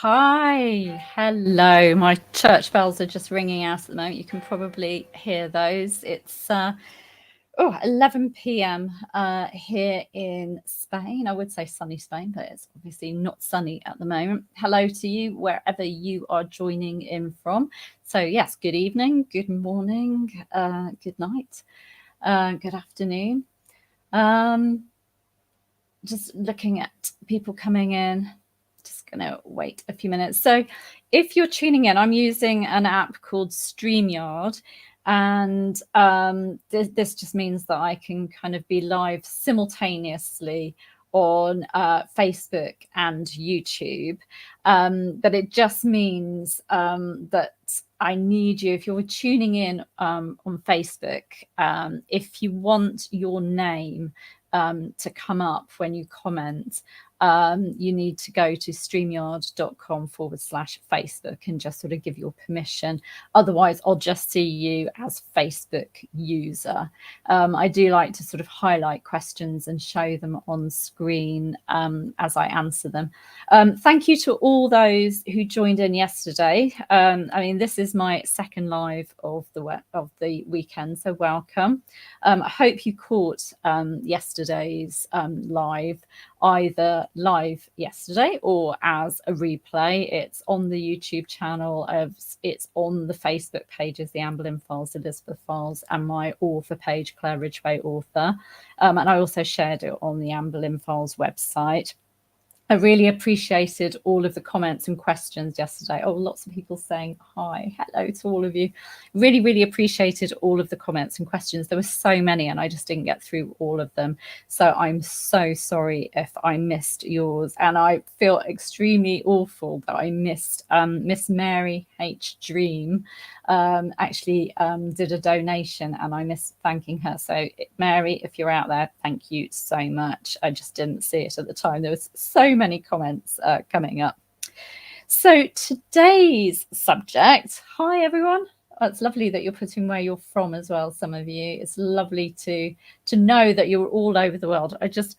Hi, hello. My church bells are just ringing out at the moment. You can probably hear those. It's 11 p.m. Here in Spain. I would say sunny Spain, but it's obviously not sunny at the moment. Hello to you wherever you are joining in from. So yes, good evening, good morning, good night, good afternoon. Just looking at people coming in. Just going to wait a few minutes. So if you're tuning in, I'm using an app called StreamYard. And this just means that I can kind of be live simultaneously on Facebook and YouTube. But it just means that I need you, if you're tuning in on Facebook, if you want your name to come up when you comment, you need to go to streamyard.com/Facebook and just sort of give your permission. Otherwise, I'll just see you as Facebook user. I do like to sort of highlight questions and show them on screen as I answer them. Thank you to all those who joined in yesterday. I mean, this is my second live of the weekend, so welcome. I hope you caught yesterday's live, either live yesterday or as a replay. It's on the YouTube channel, it's on the Facebook pages, the Anne Boleyn Files, Elizabeth Files, and my author page, Claire Ridgway Author. And I also shared it on the Anne Boleyn Files website. I really appreciated all of the comments and questions yesterday. Oh, lots of people saying hi. Hello to all of you. Really, really appreciated all of the comments and questions. There were so many and I just didn't get through all of them. So I'm so sorry if I missed yours. And I feel extremely awful that I missed Miss Mary H. Dream actually did a donation and I missed thanking her. So Mary, if you're out there, thank you so much. I just didn't see it at the time. There was so many comments coming up. So today's subject, hi everyone. Oh, it's lovely that you're putting where you're from as well, some of you. It's lovely to know that you're all over the world. I just,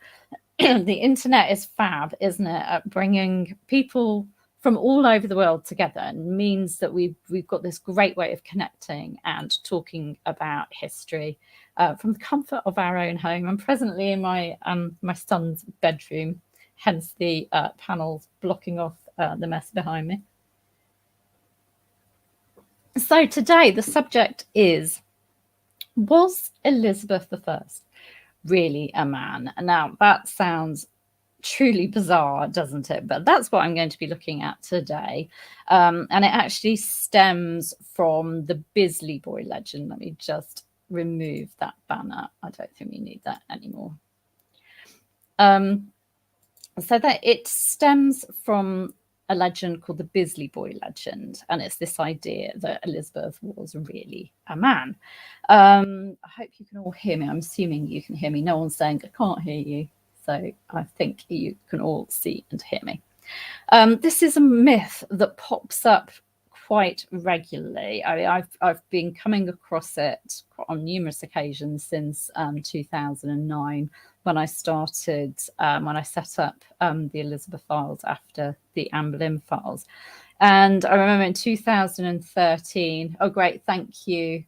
the internet is fab, isn't it, at bringing people from all over the world together, and means that we've got this great way of connecting and talking about history from the comfort of our own home. I'm presently in my son's bedroom, hence the panels blocking off the mess behind me. So today the subject is, was Elizabeth I really a man? Now that sounds truly bizarre, doesn't it? But that's what I'm going to be looking at today. And it actually stems from the Bisley Boy legend. Let me just remove that banner. I don't think we need that anymore. So that it stems from a legend called the Bisley Boy legend, and it's this idea that Elizabeth was really a man. I hope you can all hear me. I'm assuming you can hear me. No one's saying I can't hear you. So I think you can all see and hear me. This is a myth that pops up quite regularly. I've been coming across it on numerous occasions since 2009 when I started, when I set up the Elizabeth Files after the Anne Boleyn Files. And I remember in 2013, oh great, thank you,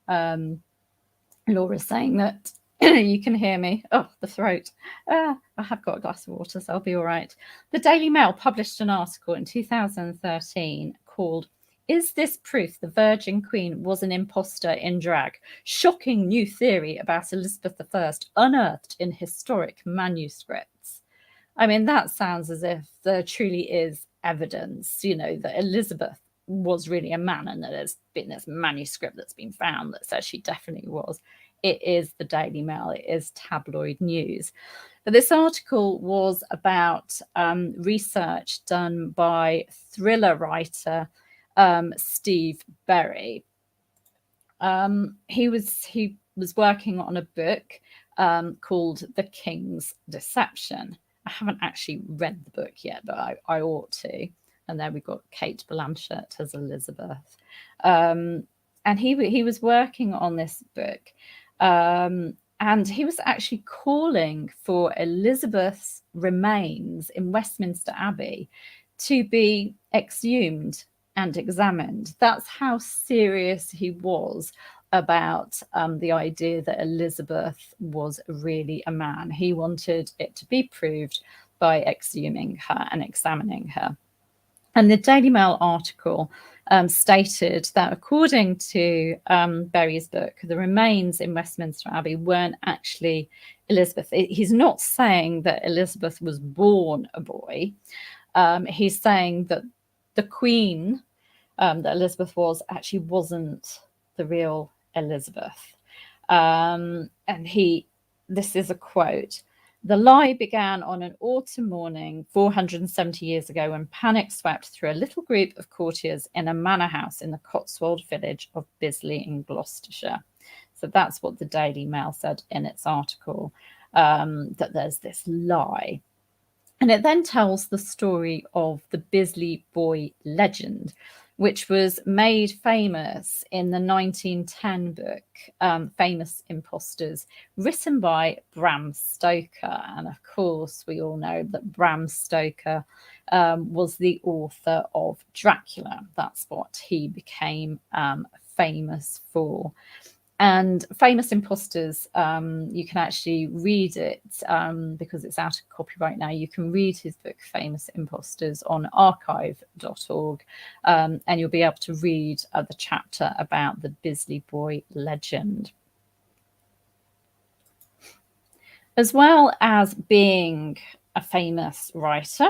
Laura, saying that you can hear me. Oh, the throat. I have got a glass of water, so I'll be all right. The Daily Mail published an article in 2013 called, "Is this proof the Virgin Queen was an imposter in drag? Shocking new theory about Elizabeth I unearthed in historic manuscripts." I mean, that sounds as if there truly is evidence, that Elizabeth was really a man, and that there's been this manuscript that's been found that says she definitely was. It is the Daily Mail. It is tabloid news. But this article was about research done by thriller writer Steve Berry. He was working on a book called The King's Deception. I haven't actually read the book yet, but I ought to. And there we've got Kate Blanchett as Elizabeth. And he was working on this book. And he was actually calling for Elizabeth's remains in Westminster Abbey to be exhumed and examined. That's how serious he was about the idea that Elizabeth was really a man. He wanted it to be proved by exhuming her and examining her. And the Daily Mail article stated that according to Berry's book, the remains in Westminster Abbey weren't actually Elizabeth. He's not saying that Elizabeth was born a boy. He's saying that the Queen that Elizabeth was actually wasn't the real Elizabeth. And this is a quote: "The lie began on an autumn morning 470 years ago when panic swept through a little group of courtiers in a manor house in the Cotswold village of Bisley in Gloucestershire." So that's what the Daily Mail said in its article, that there's this lie. And it then tells the story of the Bisley Boy legend, which was made famous in the 1910 book, Famous Impostors, written by Bram Stoker. And of course, we all know that Bram Stoker was the author of Dracula. That's what he became famous for. And Famous Impostors, you can actually read it because it's out of copyright now. You can read his book, Famous Impostors, on archive.org, and you'll be able to read the chapter about the Bisley Boy legend. As well as being a famous writer,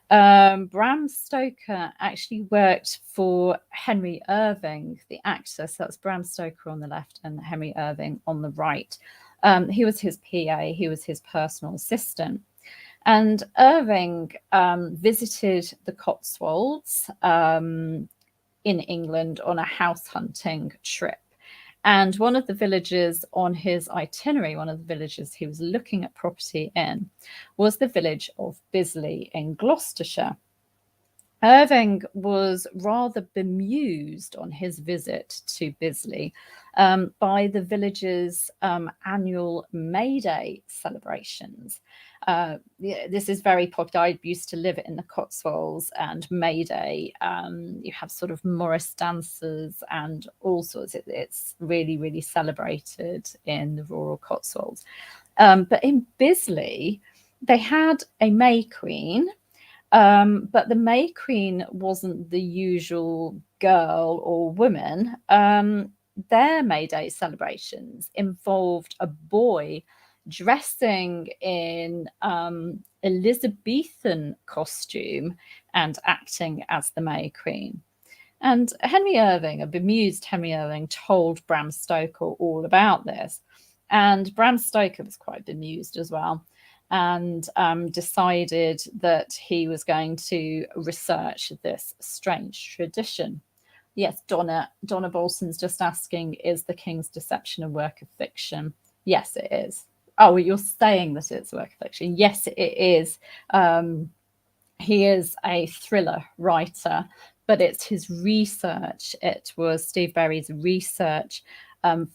Bram Stoker actually worked for Henry Irving, the actor. So that's Bram Stoker on the left and Henry Irving on the right. He was his PA, he was his personal assistant. And Irving visited the Cotswolds in England on a house hunting trip. And one of the villages on his itinerary, one of the villages he was looking at property in, was the village of Bisley in Gloucestershire. Irving was rather bemused on his visit to Bisley by the village's annual May Day celebrations. This is very popular. I used to live in the Cotswolds, and May Day, you have sort of Morris dances and all sorts. It's really, really celebrated in the rural Cotswolds. But in Bisley, they had a May Queen, but the May Queen wasn't the usual girl or woman. Their May Day celebrations involved a boy dressing in Elizabethan costume and acting as the May Queen. And Henry Irving, a bemused Henry Irving, told Bram Stoker all about this. And Bram Stoker was quite bemused as well, and decided that he was going to research this strange tradition. Yes, Donna Bolson's just asking, is The King's Deception a work of fiction? Yes, it is. Oh, you're saying that it's a work of fiction. Yes, it is. He is a thriller writer, but it's his research. It was Steve Berry's research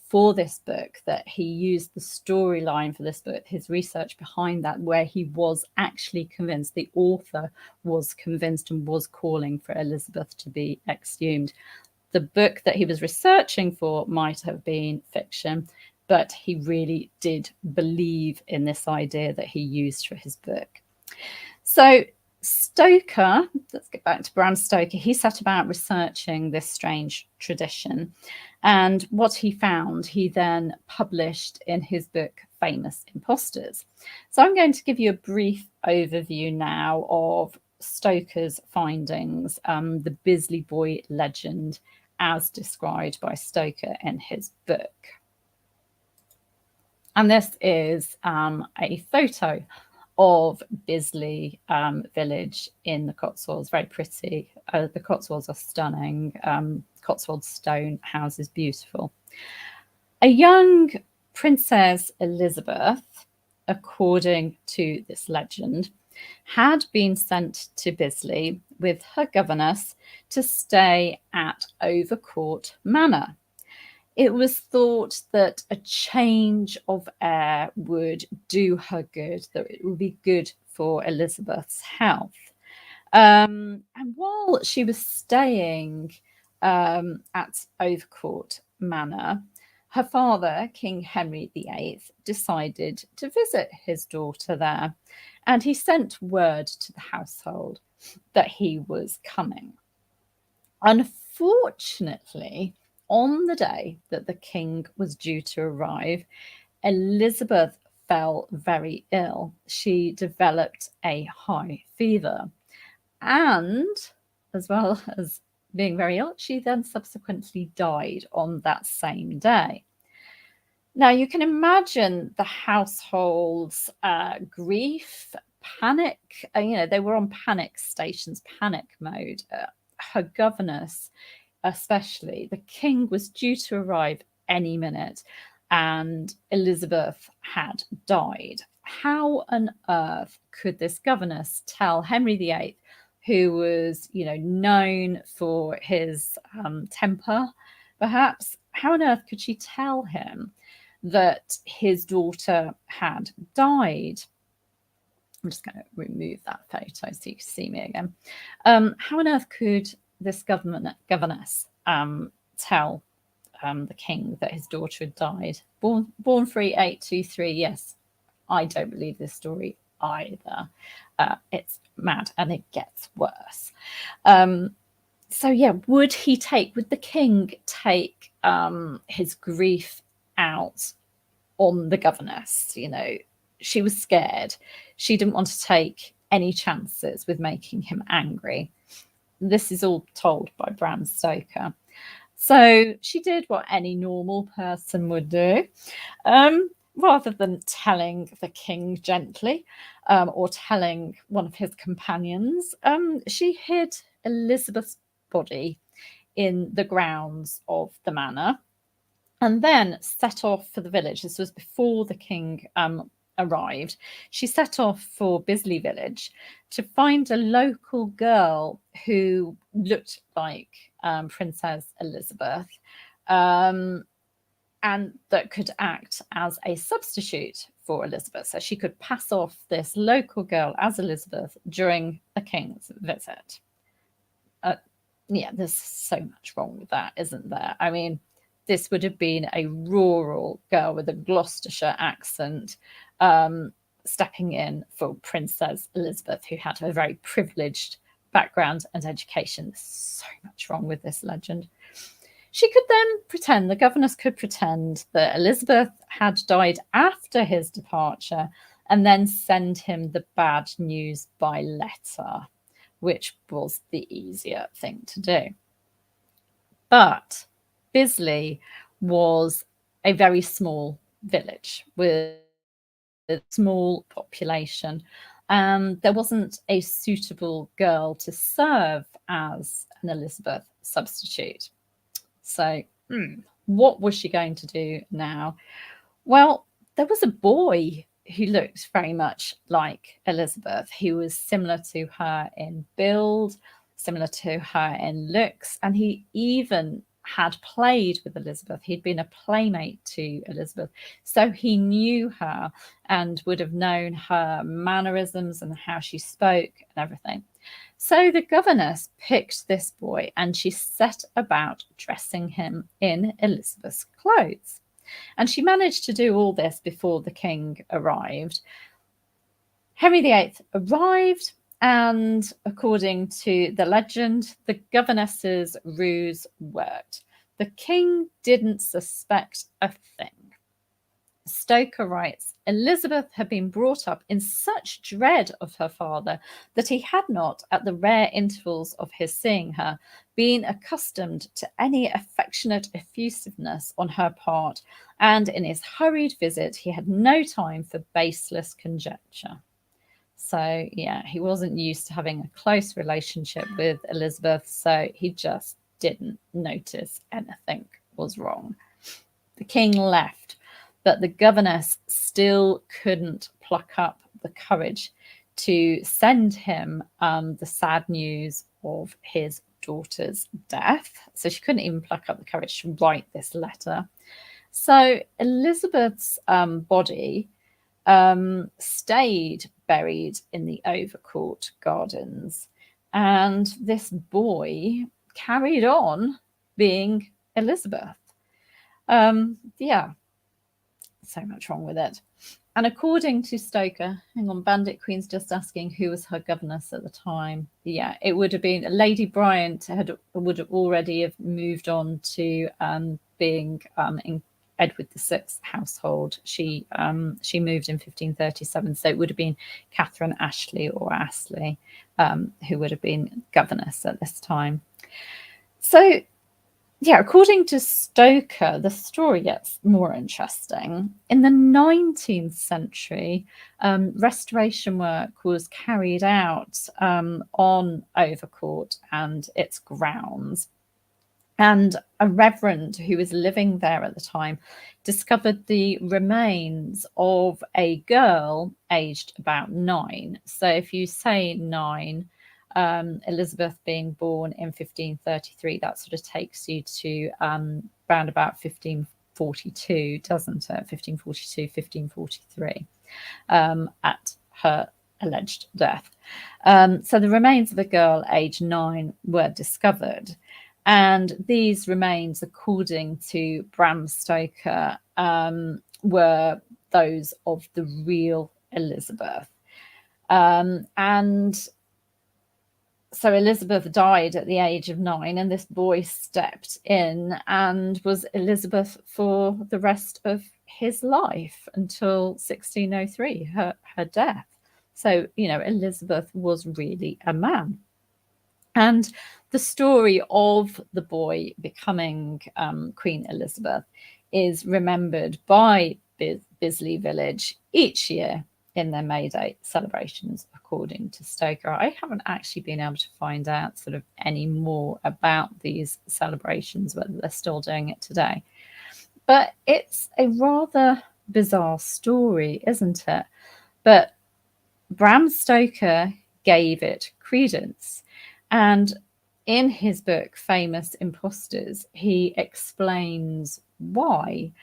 for this book that he used the storyline for this book, his research behind that, where he was actually convinced, the author was convinced and was calling for Elizabeth to be exhumed. The book that he was researching for might have been fiction, but he really did believe in this idea that he used for his book. So Stoker, let's get back to Bram Stoker, he set about researching this strange tradition. And what he found, he then published in his book, Famous Impostors. So I'm going to give you a brief overview now of Stoker's findings, the Bisley Boy legend as described by Stoker in his book. And this is a photo of Bisley village in the Cotswolds. Very pretty. The Cotswolds are stunning. Cotswold stone house is beautiful. A young Princess Elizabeth, according to this legend, had been sent to Bisley with her governess to stay at Overcourt Manor. It was thought that a change of air would do her good, that it would be good for Elizabeth's health. And while she was staying at Overcourt Manor, her father, King Henry VIII, decided to visit his daughter there, and he sent word to the household that he was coming. Unfortunately, on the day that the king was due to arrive, Elizabeth fell very ill. She developed a high fever, and as well as being very ill, she then subsequently died on that same day. Now, you can imagine the household's grief, panic. They were on panic stations, panic mode. Her governess, especially, the king was due to arrive any minute, and Elizabeth had died. How on earth could this governess tell Henry VIII, who was, known for his temper, perhaps? How on earth could she tell him that his daughter had died? I'm just going to remove that photo so you can see me again. How on earth could this governess tell the king that his daughter had died? Born free 823. Yes, I don't believe this story either. It's mad, and it gets worse. So yeah, would the king take his grief out on the governess? She was scared. She didn't want to take any chances with making him angry. This is all told by Bram Stoker. So she did what any normal person would do. Rather than telling the king gently or telling one of his companions, she hid Elizabeth's body in the grounds of the manor and then set off for the village. This was before the king arrived. She set off for Bisley village to find a local girl who looked like Princess Elizabeth, and that could act as a substitute for Elizabeth. So she could pass off this local girl as Elizabeth during the king's visit. There's so much wrong with that, isn't there? I mean, this would have been a rural girl with a Gloucestershire accent stepping in for Princess Elizabeth, who had a very privileged background and education. There's so much wrong with this legend. She could then pretend, the governess could pretend that Elizabeth had died after his departure and then send him the bad news by letter, which was the easier thing to do. But Bisley was a very small village with a small population. There wasn't a suitable girl to serve as an Elizabeth substitute. So what was she going to do now? Well, there was a boy who looked very much like Elizabeth. He was similar to her in build, similar to her in looks, and he even had played with Elizabeth. He'd been a playmate to Elizabeth, so he knew her and would have known her mannerisms and how she spoke and everything. So the governess picked this boy and she set about dressing him in Elizabeth's clothes. And she managed to do all this before the king arrived. Henry VIII arrived, and according to the legend, the governess's ruse worked. The king didn't suspect a thing. Stoker writes, Elizabeth had been brought up in such dread of her father that he had not, at the rare intervals of his seeing her, been accustomed to any affectionate effusiveness on her part, and in his hurried visit he had no time for baseless conjecture. So, yeah, he wasn't used to having a close relationship with Elizabeth, so he just didn't notice anything was wrong. The king left, but the governess still couldn't pluck up the courage to send him the sad news of his daughter's death. So she couldn't even pluck up the courage to write this letter. So Elizabeth's body stayed buried in the Overcourt gardens. And this boy carried on being Elizabeth. Yeah, so much wrong with it. And according to Stoker, hang on, Bandit Queen's just asking who was her governess at the time. Yeah, it would have been Lady Bryant would have already have moved on to being in Edward VI's household. She moved in 1537, so it would have been Catherine Ashley or Astley who would have been governess at this time. So yeah, according to Stoker, the story gets more interesting. In the 19th century, restoration work was carried out on Overcourt and its grounds. And a reverend who was living there at the time discovered the remains of a girl aged about 9. So if you say 9, Elizabeth being born in 1533, that sort of takes you to around about 1542, doesn't it? 1542, 1543, at her alleged death. So the remains of a girl aged 9 were discovered. And these remains, according to Bram Stoker, were those of the real Elizabeth. And so Elizabeth died at the age of 9, and this boy stepped in and was Elizabeth for the rest of his life until 1603, her death. So, you know, Elizabeth was really a man. And the story of the boy becoming Queen Elizabeth is remembered by Bisley Village each year in their May Day celebrations, according to Stoker. I haven't actually been able to find out sort of any more about these celebrations, whether they're still doing it today. But it's a rather bizarre story, isn't it? But Bram Stoker gave it credence. And in his book, Famous Impostors, he explains why.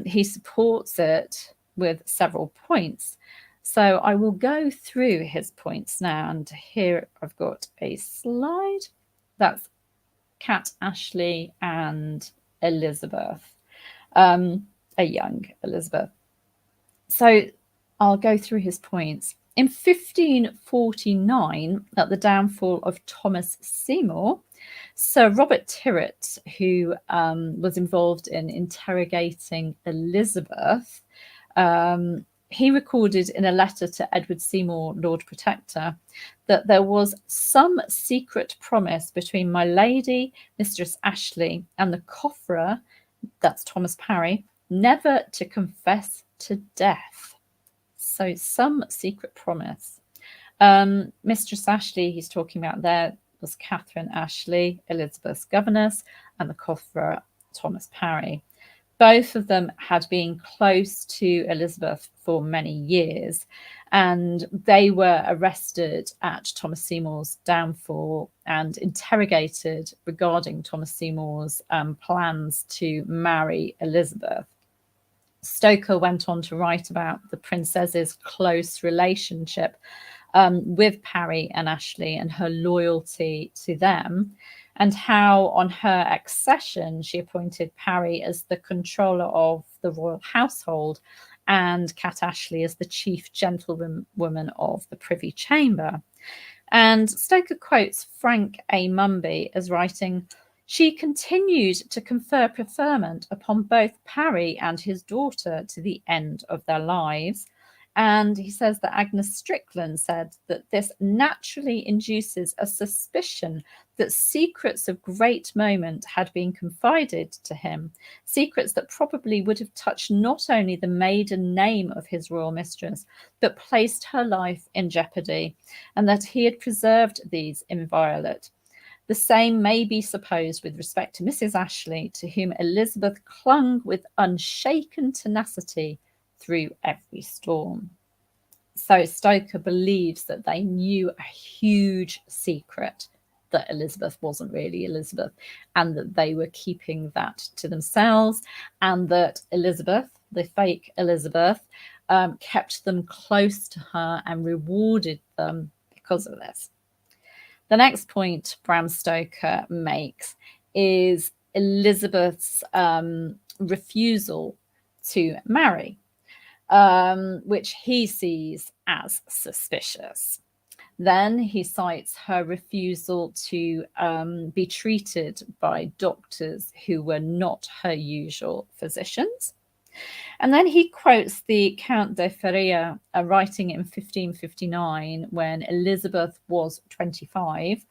He supports it with several points. So I will go through his points now. And here I've got a slide. That's Cat Ashley and Elizabeth, a young Elizabeth. So I'll go through his points. In 1549, at the downfall of Thomas Seymour, Sir Robert Tyrwhitt, who was involved in interrogating Elizabeth, he recorded in a letter to Edward Seymour, Lord Protector, that there was some secret promise between my lady, Mistress Ashley, and the cofferer, that's Thomas Parry, never to confess to death. So some secret promise. Mistress Ashley, he's talking about there, was Catherine Ashley, Elizabeth's governess, and the cofferer, Thomas Parry. Both of them had been close to Elizabeth for many years, and they were arrested at Thomas Seymour's downfall and interrogated regarding Thomas Seymour's plans to marry Elizabeth. Stoker went on to write about the princess's close relationship with Parry and Ashley and her loyalty to them, and how on her accession she appointed Parry as the controller of the royal household and Cat Ashley as the chief gentlewoman of the Privy Chamber. And Stoker quotes Frank A. Mumby as writing, "She continued to confer preferment upon both Parry and his daughter to the end of their lives." And he says that Agnes Strickland said that this naturally induces a suspicion that secrets of great moment had been confided to him, secrets that probably would have touched not only the maiden name of his royal mistress, but placed her life in jeopardy, and that he had preserved these inviolate. The same may be supposed with respect to Mrs. Ashley, to whom Elizabeth clung with unshaken tenacity through every storm. So Stoker believes that they knew a huge secret, that Elizabeth wasn't really Elizabeth, and that they were keeping that to themselves, and that Elizabeth, the fake Elizabeth, kept them close to her and rewarded them because of this. The next point Bram Stoker makes is Elizabeth's refusal to marry, which he sees as suspicious. Then he cites her refusal to be treated by doctors who were not her usual physicians. And then he quotes the Count de Feria, writing in 1559 when Elizabeth was 25.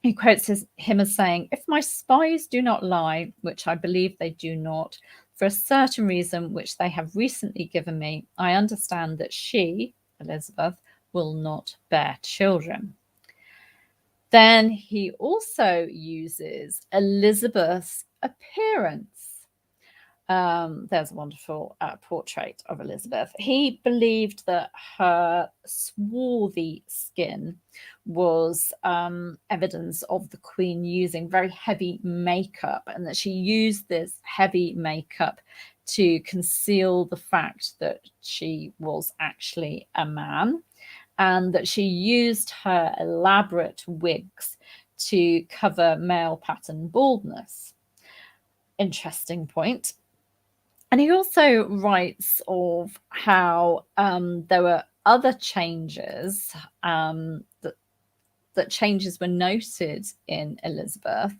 He quotes him as saying, "If my spies do not lie, which I believe they do not, for a certain reason which they have recently given me, I understand that she, Elizabeth, will not bear children." Then he also uses Elizabeth's appearance. There's a wonderful portrait of Elizabeth. He believed that her swarthy skin was evidence of the Queen using very heavy makeup, and that she used this heavy makeup to conceal the fact that she was actually a man, and that she used her elaborate wigs to cover male pattern baldness. Interesting point. And he also writes of how there were other changes, that changes were noted in Elizabeth,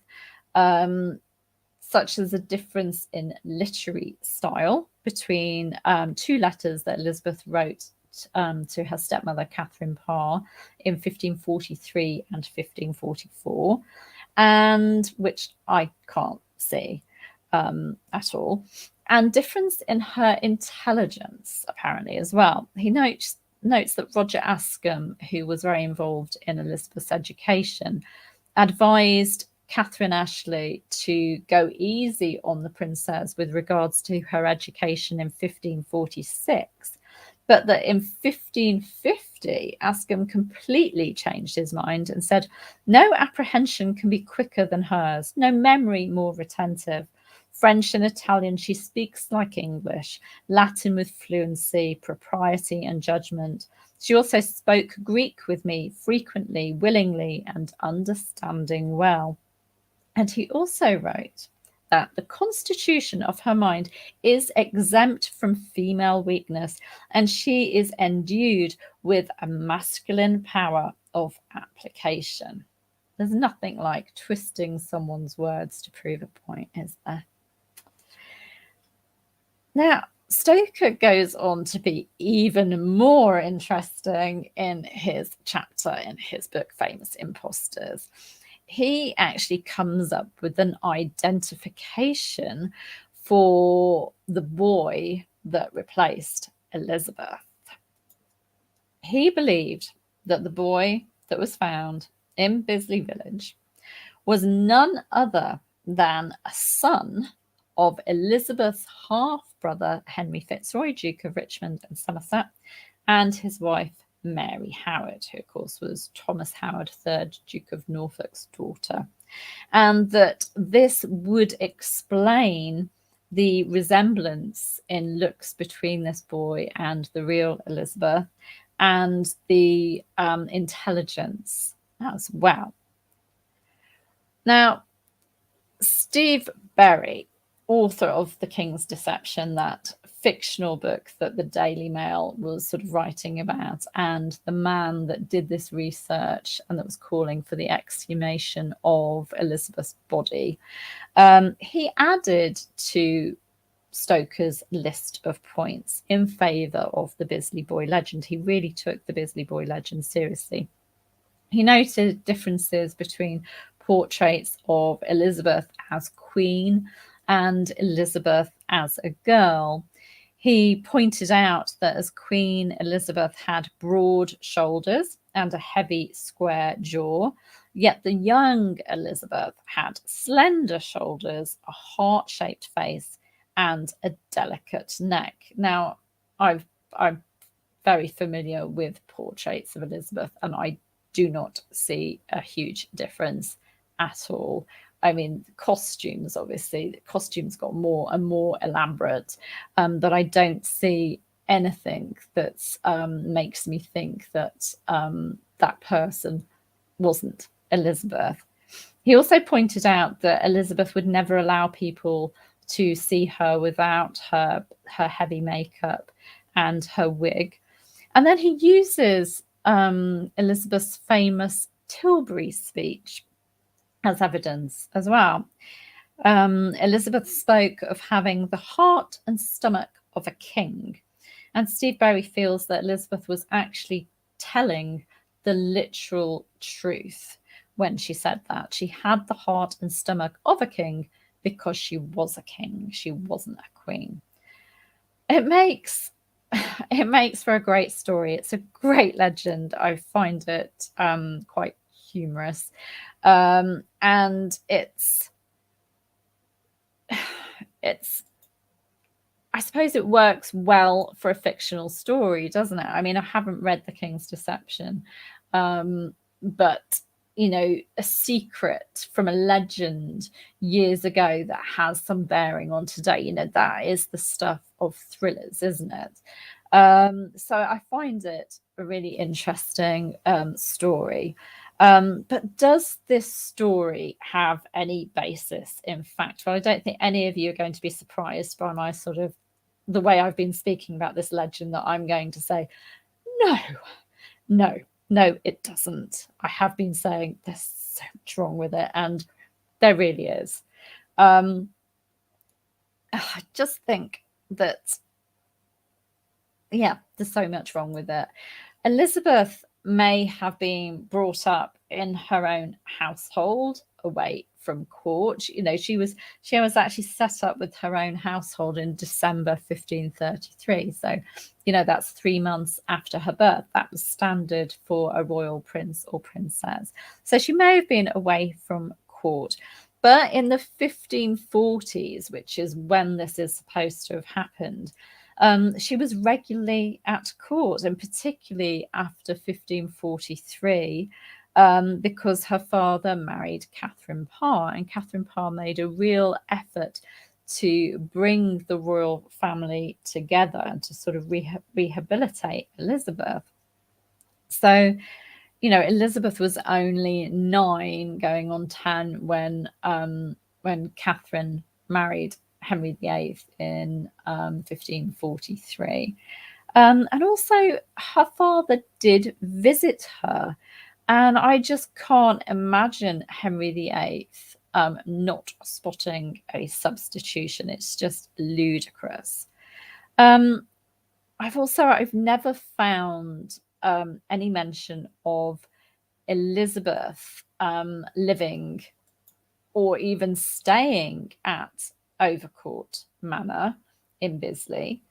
such as a difference in literary style between two letters that Elizabeth wrote to her stepmother, Catherine Parr, in 1543 and 1544, and which I can't see at all. And difference in her intelligence, apparently, as well. He notes that Roger Ascham, who was very involved in Elizabeth's education, advised Catherine Ashley to go easy on the princess with regards to her education in 1546, but that in 1550, Ascham completely changed his mind and said, "No apprehension can be quicker than hers, no memory more retentive. French and Italian she speaks like English, Latin with fluency, propriety and judgment. She also spoke Greek with me frequently, willingly, and understanding well." And he also wrote that the constitution of her mind is exempt from female weakness, and she is endued with a masculine power of application. There's nothing like twisting someone's words to prove a point, is there? Now, Stoker goes on to be even more interesting in his chapter in his book, Famous Impostors. He actually comes up with an identification for the boy that replaced Elizabeth. He believed that the boy that was found in Bisley Village was none other than a son of Elizabeth's half-brother Henry Fitzroy, Duke of Richmond and Somerset, and his wife Mary Howard, who of course was Thomas Howard, 3rd Duke of Norfolk's daughter, and that this would explain the resemblance in looks between this boy and the real Elizabeth, and the intelligence as well. Now, Steve Berry, author of The King's Deception, that fictional book that the Daily Mail was sort of writing about, and the man that did this research and that was calling for the exhumation of Elizabeth's body, he added to Stoker's list of points in favour of the Bisley Boy legend. He really took the Bisley Boy legend seriously. He noted differences between portraits of Elizabeth as queen and Elizabeth as a girl. He pointed out that as Queen, Elizabeth had broad shoulders and a heavy square jaw, yet the young Elizabeth had slender shoulders, a heart-shaped face, and a delicate neck. Now, I'm very familiar with portraits of Elizabeth, and I do not see a huge difference at all. I mean, costumes, obviously, the costumes got more and more elaborate, but I don't see anything that makes me think that that person wasn't Elizabeth. He also pointed out that Elizabeth would never allow people to see her without her heavy makeup and her wig. And then he uses Elizabeth's famous Tilbury speech as evidence as well. Elizabeth spoke of having the heart and stomach of a king. And Steve Berry feels that Elizabeth was actually telling the literal truth when she said that. She had the heart and stomach of a king because she was a king. She wasn't a queen. It makes for a great story. It's a great legend. I find it quite humorous. And it's I suppose it works well for a fictional story, doesn't it? I mean, I haven't read The King's Deception, but you know, a secret from a legend years ago that has some bearing on today, you know, that is the stuff of thrillers, isn't it? So I find it a really interesting story. But does this story have any basis in fact? Well, I don't think any of you are going to be surprised by my sort of the way I've been speaking about this legend, that I'm going to say, no, it doesn't. I have been saying there's so much wrong with it, and there really is. I just think that, yeah, there's so much wrong with it. Elizabeth may have been brought up in her own household away from court. You know, she was actually set up with her own household in December 1533. So, you know, that's 3 months after her birth. That was standard for a royal prince or princess. So she may have been away from court. But in the 1540s, which is when this is supposed to have happened, she was regularly at court, and particularly after 1543, because her father married Catherine Parr, and Catherine Parr made a real effort to bring the royal family together and to sort of rehabilitate Elizabeth. So, you know, Elizabeth was only 9, going on 10, when Catherine married Henry VIII in 1543. And also her father did visit her. And I just can't imagine Henry VIII not spotting a substitution. It's just ludicrous. I've never found any mention of Elizabeth living or even staying at Overcourt Manor in Bisley.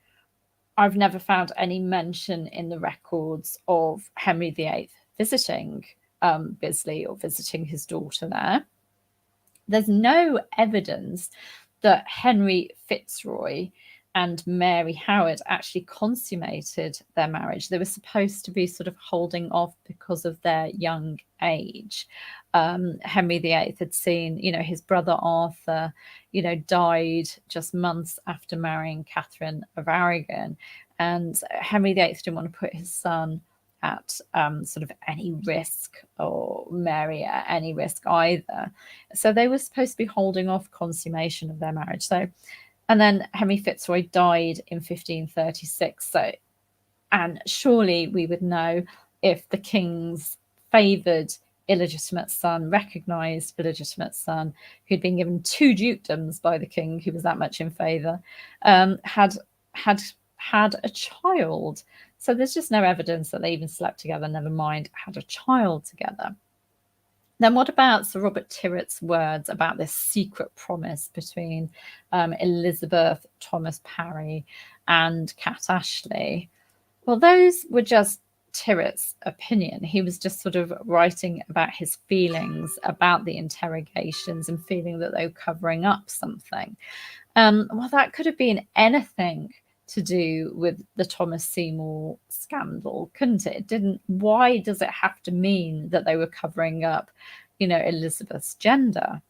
I've never found any mention in the records of Henry VIII visiting Bisley or visiting his daughter there. There's no evidence that Henry Fitzroy and Mary Howard actually consummated their marriage. They were supposed to be sort of holding off because of their young age. Henry VIII had seen, you know, his brother Arthur, you know, died just months after marrying Catherine of Aragon. And Henry VIII didn't want to put his son at sort of any risk, or Mary at any risk either. So they were supposed to be holding off consummation of their marriage. So, and then Henry Fitzroy died in 1536. So, and surely we would know if the king's favoured illegitimate son, recognised illegitimate son, who'd been given 2 dukedoms by the king, who was that much in favour, had a child. So there's just no evidence that they even slept together, never mind had a child together. Then what about Sir Robert Tyrwhitt's words about this secret promise between Elizabeth, Thomas Parry and Kat Ashley? Well, those were just Tyrwhitt's opinion. He was just sort of writing about his feelings about the interrogations and feeling that they were covering up something. Well, that could have been anything to do with the Thomas Seymour scandal, couldn't it? It didn't. Why does it have to mean that they were covering up, you know, Elizabeth's gender?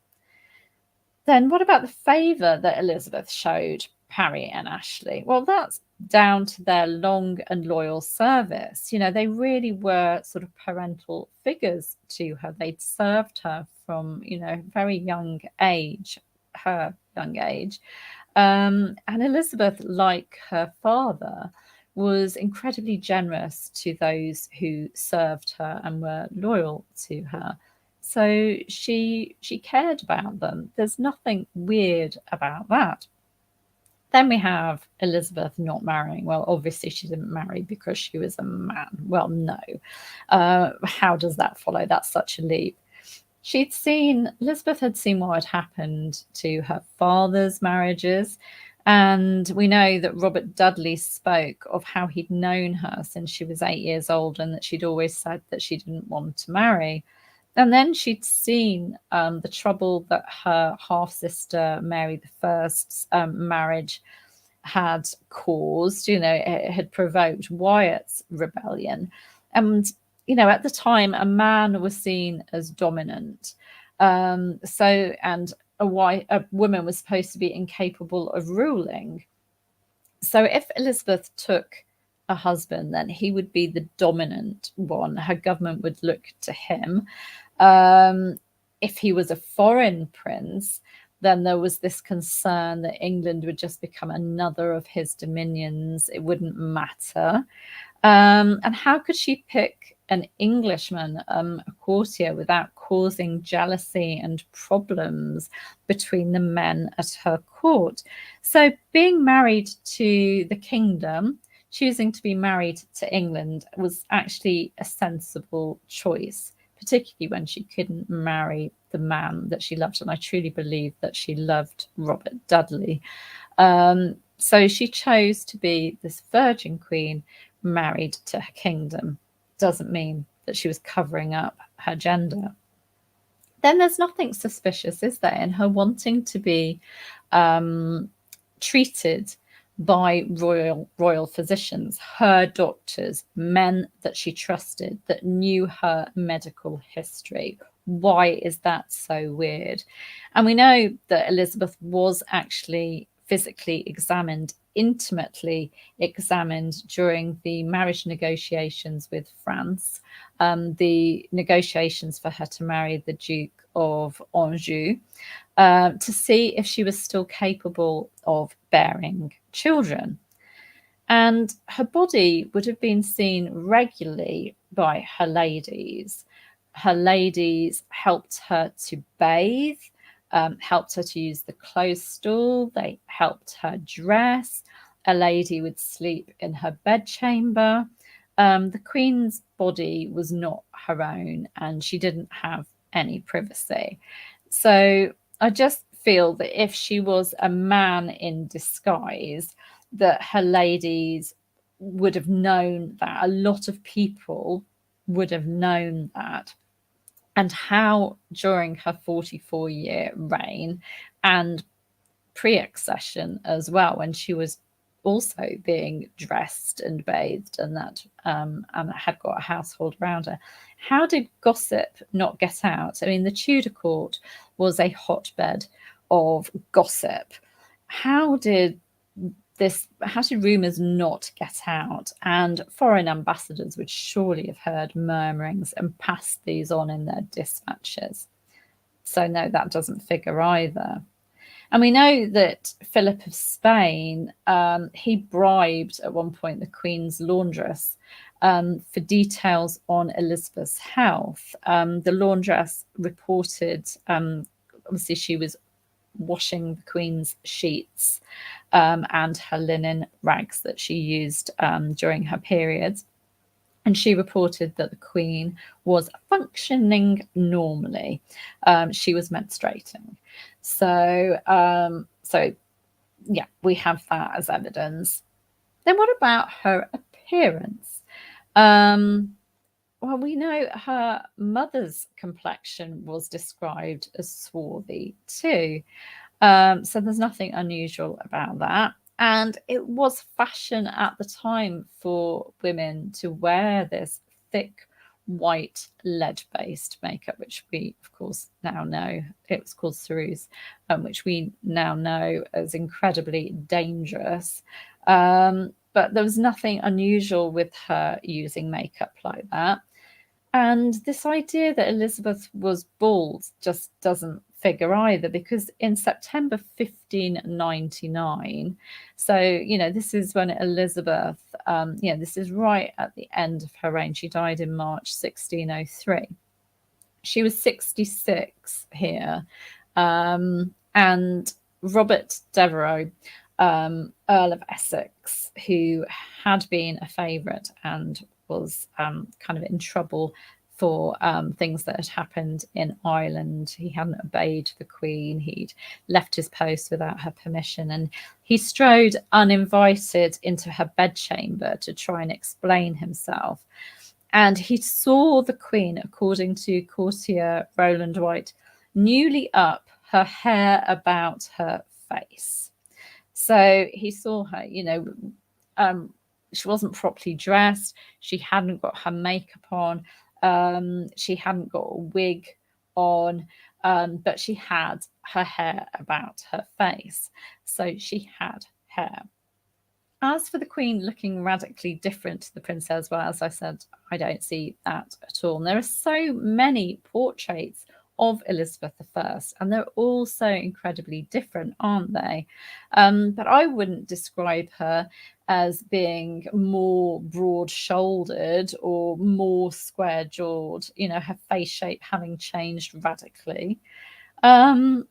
Then what about the favour that Elizabeth showed Harry and Ashley? Well, that's down to their long and loyal service. You know, they really were sort of parental figures to her. They'd served her from, you know, very young age, her young age. And Elizabeth, like her father, was incredibly generous to those who served her and were loyal to her. So she cared about them. There's nothing weird about that. Then we have Elizabeth not marrying. Well, obviously she didn't marry because she was a man. Well, no. How does that follow? That's such a leap. Elizabeth had seen what had happened to her father's marriages. And we know that Robert Dudley spoke of how he'd known her since she was 8 years old and that she'd always said that she didn't want to marry. And then she'd seen the trouble that her half-sister Mary I's marriage had caused. You know, it had provoked Wyatt's rebellion. And, you know, at the time, a man was seen as dominant. And a woman was supposed to be incapable of ruling. So if Elizabeth took a husband, then he would be the dominant one. Her government would look to him. If he was a foreign prince, then there was this concern that England would just become another of his dominions. It wouldn't matter. And how could she pick an Englishman, a courtier, without causing jealousy and problems between the men at her court? So being married to the kingdom, choosing to be married to England, was actually a sensible choice, particularly when she couldn't marry the man that she loved. And I truly believe that she loved Robert Dudley. So she chose to be this virgin queen married to her kingdom. Doesn't mean that she was covering up her gender. Then there's nothing suspicious, is there, in her wanting to be treated by royal physicians, her doctors, men that she trusted, that knew her medical history. Why is that so weird? And we know that Elizabeth was actually physically examined, intimately examined during the marriage negotiations with France, the negotiations for her to marry the Duke of Anjou, to see if she was still capable of bearing children. And her body would have been seen regularly by her ladies. Her ladies helped her to bathe, helped her to use the clothes stool. They helped her dress. A lady would sleep in her bedchamber. The Queen's body was not her own, and she didn't have any privacy. So I just feel that if she was a man in disguise, that her ladies would have known that. A lot of people would have known that. And how during her 44-year reign and pre-accession as well, when she was also being dressed and bathed and that and had got a household around her, how did gossip not get out? I mean, the Tudor court was a hotbed of gossip. How did rumors not get out? And foreign ambassadors would surely have heard murmurings and passed these on in their dispatches. So no, that doesn't figure either. And we know that Philip of Spain, he bribed at one point the Queen's laundress for details on Elizabeth's health. The laundress reported, obviously she was washing the Queen's sheets and her linen rags that she used during her periods. And she reported that the Queen was functioning normally. She was menstruating. So yeah, we have that as evidence. Then what about her appearance? Well, we know her mother's complexion was described as swarthy too. So there's nothing unusual about that. And it was fashion at the time for women to wear this thick white lead-based makeup, which we, of course, now know it was called ceruse, which we now know is incredibly dangerous. But there was nothing unusual with her using makeup like that. And this idea that Elizabeth was bald just doesn't figure either, because in September 1599, so, this is when Elizabeth, this is right at the end of her reign. She died in March 1603. She was 66 here. And Robert Devereux, Earl of Essex, who had been a favourite and was kind of in trouble for things that had happened in Ireland. He hadn't obeyed the Queen. He'd left his post without her permission, and he strode uninvited into her bedchamber to try and explain himself. And he saw the Queen, according to courtier Roland White, newly up, her hair about her face. So he saw her, she wasn't properly dressed. She hadn't got her makeup on. She hadn't got a wig on, but she had her hair about her face. So she had hair. As for the Queen looking radically different to the princess, well, as I said, I don't see that at all. And there are so many portraits of Elizabeth I, and they're all so incredibly different, aren't they? But I wouldn't describe her as being more broad-shouldered or more square-jawed, her face shape having changed radically. And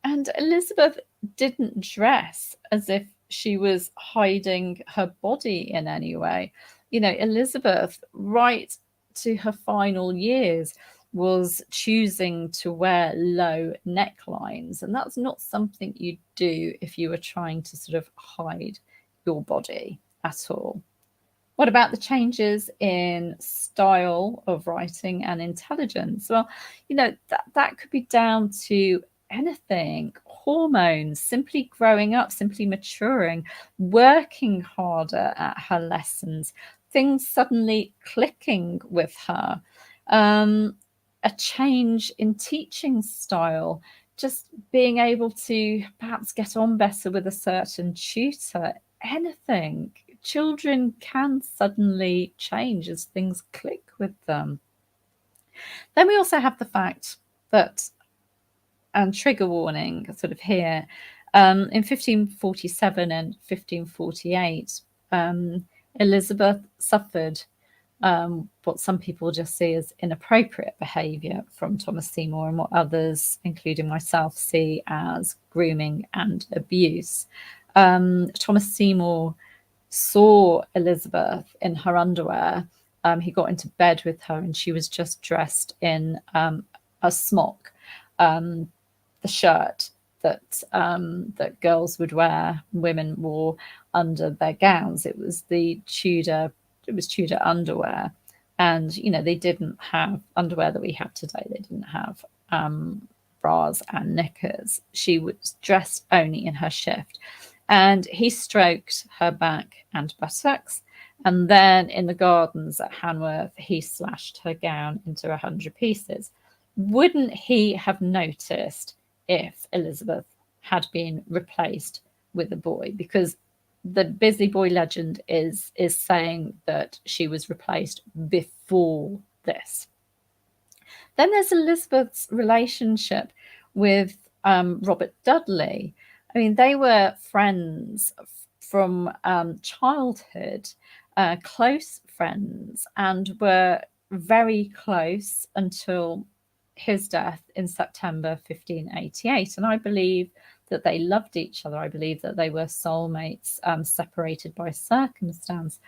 Elizabeth didn't dress as if she was hiding her body in any way. Elizabeth, right to her final years, was choosing to wear low necklines, and that's not something you do if you were trying to sort of hide your body at all. What about the changes in style of writing and intelligence? Well, that could be down to anything: hormones, simply growing up, simply maturing, working harder at her lessons, things suddenly clicking with her, a change in teaching style, just being able to perhaps get on better with a certain tutor, anything. Children can suddenly change as things click with them. Then we also have the fact that, and trigger warning sort of here, in 1547 and 1548, Elizabeth suffered what some people just see as inappropriate behaviour from Thomas Seymour, and what others, including myself, see as grooming and abuse. Thomas Seymour saw Elizabeth in her underwear. He got into bed with her, and she was just dressed in a smock, the shirt that girls would wear, women wore under their gowns. It was Tudor underwear, and they didn't have underwear that we have today. They didn't have bras and knickers. She was dressed only in her shift, and he stroked her back and buttocks, and then in the gardens at Hanworth he slashed her gown into 100 pieces. Wouldn't he have noticed if Elizabeth had been replaced with a boy? Because the Bisley Boy legend is saying that she was replaced before this. Then there's Elizabeth's relationship with Robert Dudley. I mean, they were friends from childhood, close friends, and were very close until his death in September 1588. And I believe that they loved each other. I believe that they were soulmates, separated by circumstance.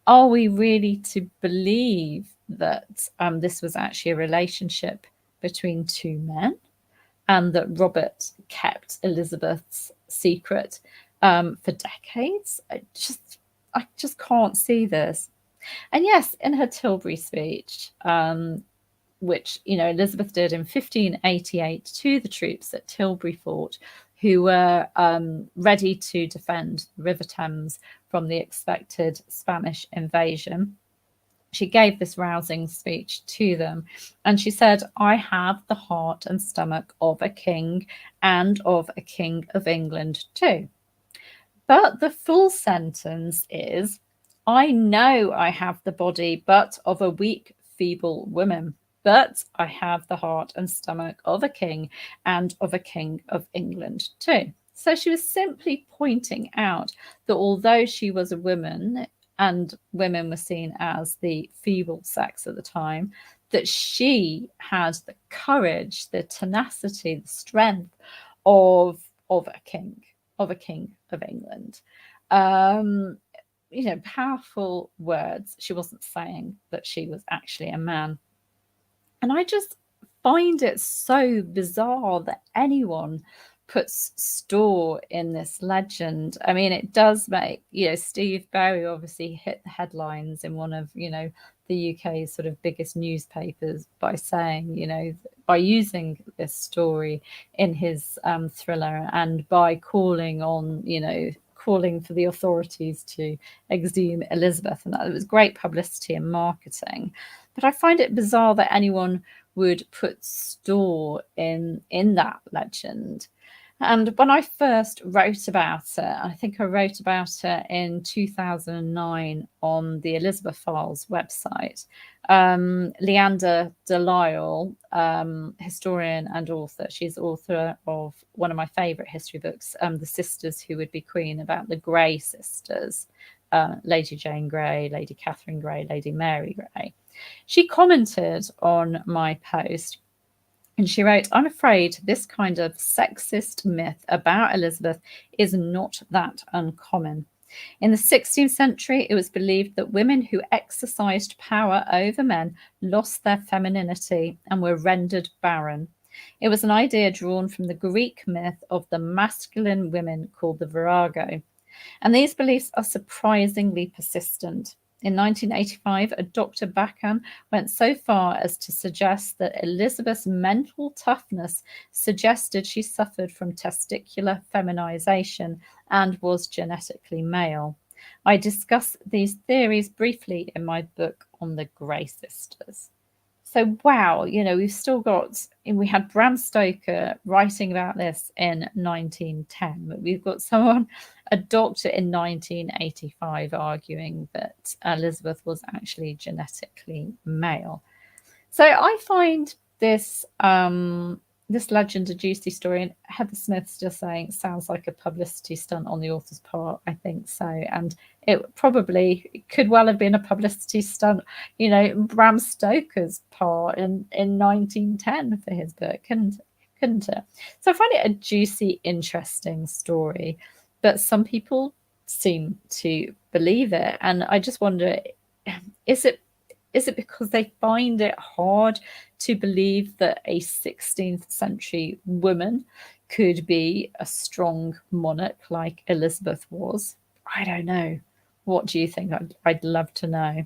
Are we really to believe that this was actually a relationship between two men, and that Robert kept Elizabeth's secret for decades? I just can't see this. And yes, in her Tilbury speech, which Elizabeth did in 1588 to the troops at Tilbury Fort, who were ready to defend the River Thames from the expected Spanish invasion, She gave this rousing speech to them, and she said, "I have the heart and stomach of a king, and of a king of England too." But the full sentence is, "I know I have the body but of a weak, feeble woman, but I have the heart and stomach of a king, and of a king of England too." So she was simply pointing out that although she was a woman, and women were seen as the feeble sex at the time, that she had the courage, the tenacity, the strength of a king, of a king of England. Um, Powerful words. She wasn't saying that she was actually a man. And I just find it so bizarre that anyone puts store in this legend. I mean, it does make, Steve Berry obviously hit the headlines in one of, the UK's sort of biggest newspapers by saying, by using this story in his thriller, and by calling on, calling for the authorities to exhume Elizabeth. And that it was great publicity and marketing. But I find it bizarre that anyone would put store in that legend. And when I first wrote about it, I think I wrote about it in 2009 on the Elizabeth Files website. Leander Delisle, historian and author, she's author of one of my favourite history books, The Sisters Who Would Be Queen, about the Grey sisters, Lady Jane Grey, Lady Catherine Grey, Lady Mary Grey. She commented on my post, and she wrote, "I'm afraid this kind of sexist myth about Elizabeth is not that uncommon. In the 16th century, it was believed that women who exercised power over men lost their femininity and were rendered barren. It was an idea drawn from the Greek myth of the masculine women called the virago. And these beliefs are surprisingly persistent. In 1985, a Dr. Bachan went so far as to suggest that Elizabeth's mental toughness suggested she suffered from testicular feminization and was genetically male. I discuss these theories briefly in my book on the Grey sisters." So, wow, we've still got, we had Bram Stoker writing about this in 1910, but we've got someone, a doctor in 1985, arguing that Elizabeth was actually genetically male. So I find this this legend a juicy story, and Heather Smith's just saying it sounds like a publicity stunt on the author's part. I think so, and it probably could well have been a publicity stunt, Bram Stoker's part in 1910 for his book, couldn't it? So I find it a juicy, interesting story, but some people seem to believe it, and I just wonder, is it because they find it hard to believe that a 16th century woman could be a strong monarch like Elizabeth was? I don't know. What do you think? I'd love to know.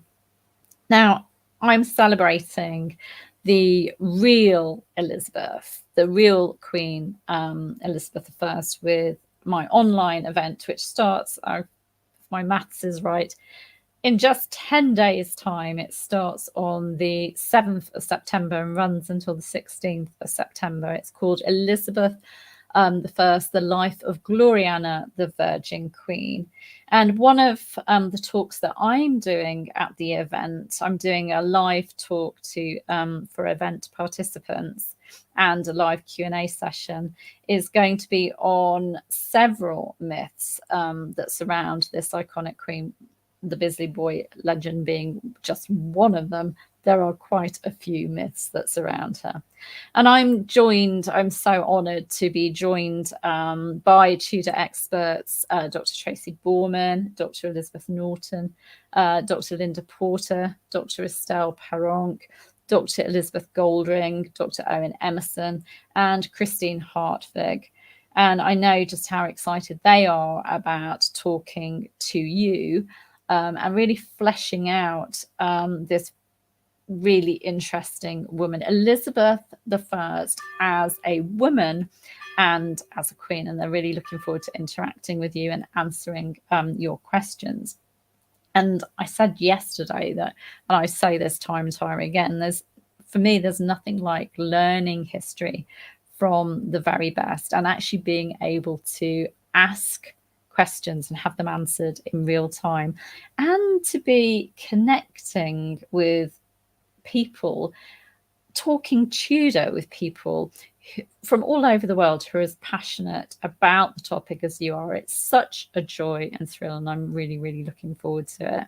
Now, I'm celebrating the real Elizabeth, the real Queen Elizabeth I, with my online event, which starts, if my maths is right, in just 10 days' time. It starts on the 7th of September and runs until the 16th of September. It's called Elizabeth I, The Life of Gloriana, the Virgin Queen. And one of the talks that I'm doing at the event, I'm doing a live talk for event participants, and a live Q&A session is going to be on several myths that surround this iconic queen, the Bisley Boy legend being just one of them. There are quite a few myths that surround her. And I'm so honoured to be joined by Tudor experts, Dr. Tracy Borman, Dr. Elizabeth Norton, Dr. Linda Porter, Dr. Estelle Paronk, Dr. Elizabeth Goldring, Dr. Owen Emerson, and Christine Hartvig. And I know just how excited they are about talking to you and really fleshing out this really interesting woman, Elizabeth I, as a woman and as a queen. And they're really looking forward to interacting with you and answering your questions. And I said yesterday that, and I say this time and time again, for me, there's nothing like learning history from the very best and actually being able to ask questions and have them answered in real time, and to be connecting with people, talking Tudor with people from all over the world who are as passionate about the topic as you are. It's such a joy and thrill, and I'm really, really looking forward to it.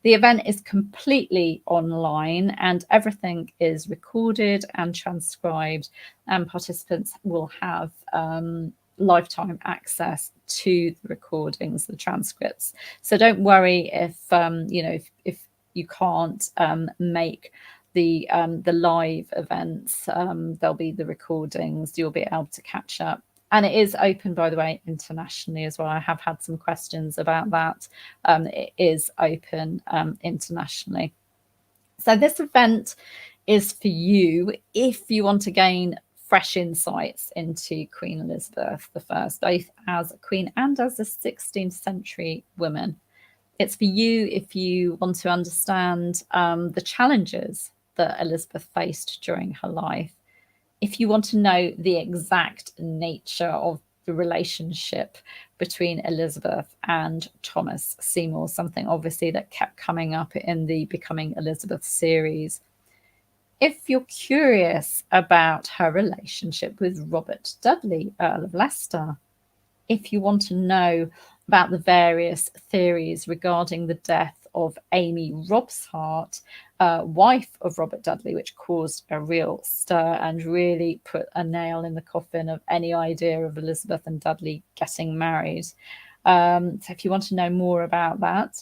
The event is completely online and everything is recorded and transcribed, and participants will have lifetime access to the recordings, the transcripts. So don't worry if if you can't make the live events. There'll be the recordings, you'll be able to catch up. And it is open, by the way, internationally as well. I have had some questions about that. It is open internationally. So this event is for you if you want to gain fresh insights into Queen Elizabeth I, both as a queen and as a 16th century woman. It's for you if you want to understand the challenges that Elizabeth faced during her life. If you want to know the exact nature of the relationship between Elizabeth and Thomas Seymour, something obviously that kept coming up in the Becoming Elizabeth series. If you're curious about her relationship with Robert Dudley, Earl of Leicester. If you want to know about the various theories regarding the death of Amy Robsart, wife of Robert Dudley, which caused a real stir and really put a nail in the coffin of any idea of Elizabeth and Dudley getting married. So if you want to know more about that,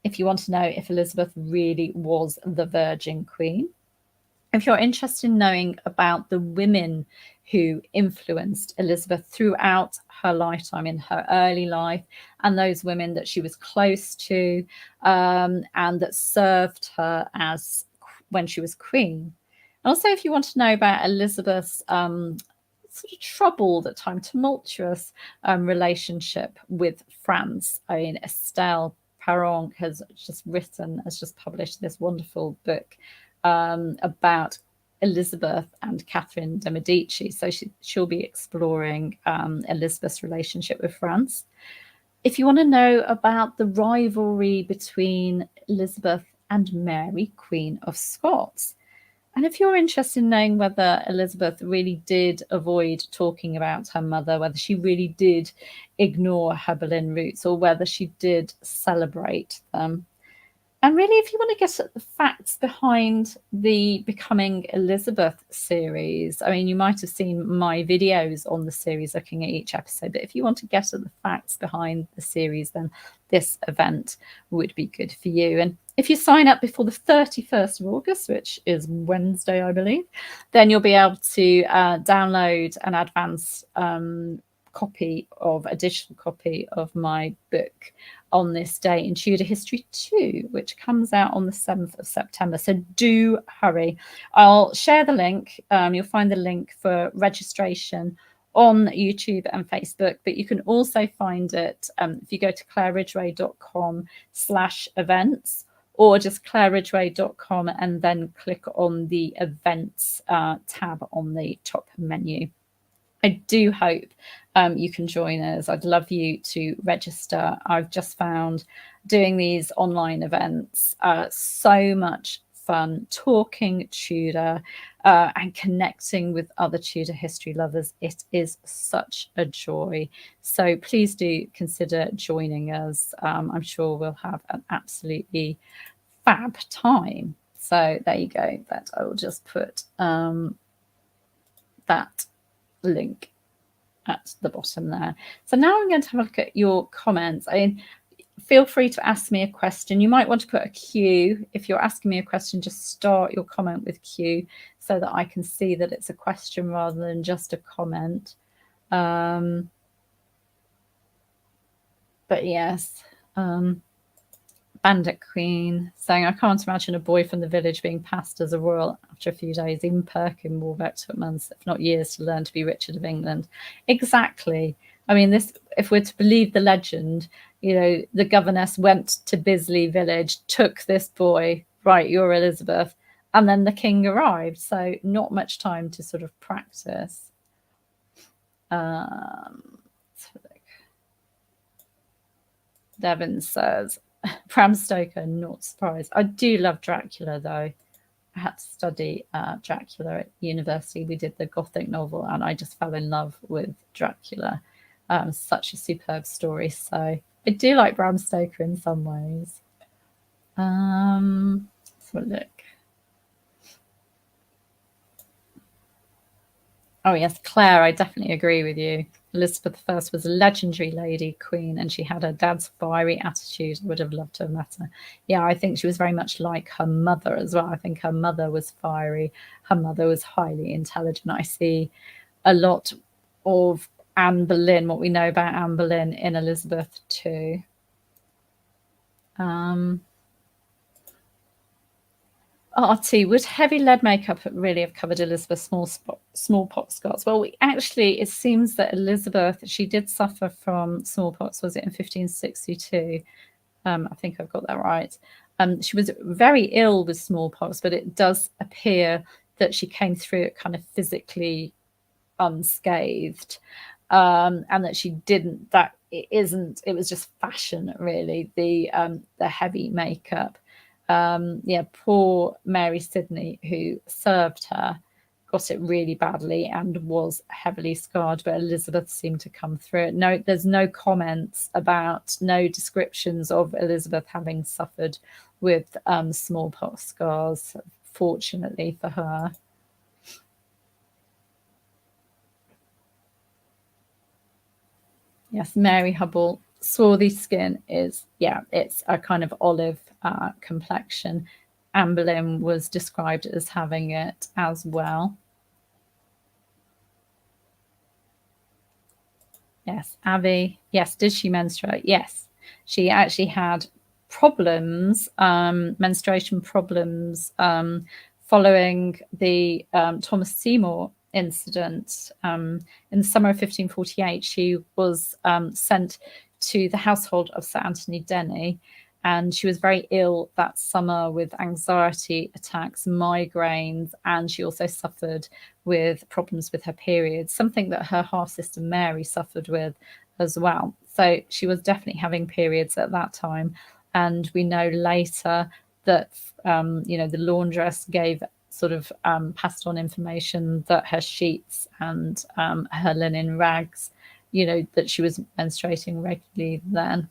if you want to know if Elizabeth really was the Virgin Queen, if you're interested in knowing about the women who influenced Elizabeth throughout her lifetime, in her early life, and those women that she was close to and that served her as when she was queen. And also, if you want to know about Elizabeth's sort of troubled, at times tumultuous relationship with France. I mean, Estelle Perron has just published this wonderful book about Elizabeth and Catherine de Medici. So she'll be exploring Elizabeth's relationship with France. If you want to know about the rivalry between Elizabeth and Mary, Queen of Scots, and if you're interested in knowing whether Elizabeth really did avoid talking about her mother, whether she really did ignore her Boleyn roots, or whether she did celebrate them. And really, if you want to get at the facts behind the Becoming Elizabeth series, I mean, you might have seen my videos on the series looking at each episode, but if you want to get at the facts behind the series, then this event would be good for you. And if you sign up before the 31st of August, which is Wednesday, I believe, then you'll be able to download an advance a digital copy of my book On This Day in Tudor History 2, which comes out on the 7th of September. So do hurry. I'll share the link. You'll find the link for registration on YouTube and Facebook, but you can also find it if you go to claireridgway.com/events, or just claireridgway.com and then click on the events tab on the top menu. I do hope you can join us. I'd love you to register. I've just found doing these online events so much fun, talking Tudor and connecting with other Tudor history lovers. It is such a joy. So please do consider joining us. I'm sure we'll have an absolutely fab time. So there you go. That I will just put that link at the bottom there. So now I'm going to have a look at your comments. I mean, feel free to ask me a question. You might want to put a Q. If you're asking me a question, just start your comment with Q so that I can see that it's a question rather than just a comment. But yes, Bandit Queen saying, I can't imagine a boy from the village being passed as a royal after a few days. Even Perkin Warbeck took months, if not years, to learn to be Richard of England. Exactly. I mean, this, if we're to believe the legend, you know, the governess went to Bisley village, took this boy, right, you're Elizabeth, and then the king arrived. So not much time to sort of practice. Devin says, Bram Stoker, not surprised. I do love Dracula, though. I had to study Dracula at university. We did the Gothic novel, and I just fell in love with Dracula. Such a superb story. So I do like Bram Stoker in some ways. Let's have a look. Oh, yes, Claire, I definitely agree with you. Elizabeth I was a legendary lady queen, and she had her dad's fiery attitude. I would have loved to have met her. Yeah, I think she was very much like her mother as well. I think her mother was fiery. Her mother was highly intelligent. I see a lot of Anne Boleyn, what we know about Anne Boleyn, in Elizabeth too. RT, would heavy lead makeup really have covered Elizabeth's smallpox scars? Well, it seems that Elizabeth, she did suffer from smallpox, was it in 1562? I think I've got that right. She was very ill with smallpox, but it does appear that she came through it kind of physically unscathed, and that she didn't, that it was just fashion, really, the heavy makeup. Yeah, poor Mary Sidney, who served her, got it really badly and was heavily scarred, but Elizabeth seemed to come through it. No, there's no comments about, no descriptions of Elizabeth having suffered with smallpox scars, fortunately for her. Yes, Mary Hubble, swarthy skin is, yeah, it's a kind of olive complexion. Anne Boleyn was described as having it as well. Yes, Abby. Yes, did she menstruate? Yes, she actually had problems, menstruation problems, following the Thomas Seymour incident. In the summer of 1548, she was sent to the household of Sir Anthony Denny, and she was very ill that summer with anxiety attacks, migraines, and she also suffered with problems with her periods, something that her half sister Mary suffered with as well. So she was definitely having periods at that time. And we know later that, the laundress gave sort of passed on information that her sheets and her linen rags, that she was menstruating regularly then.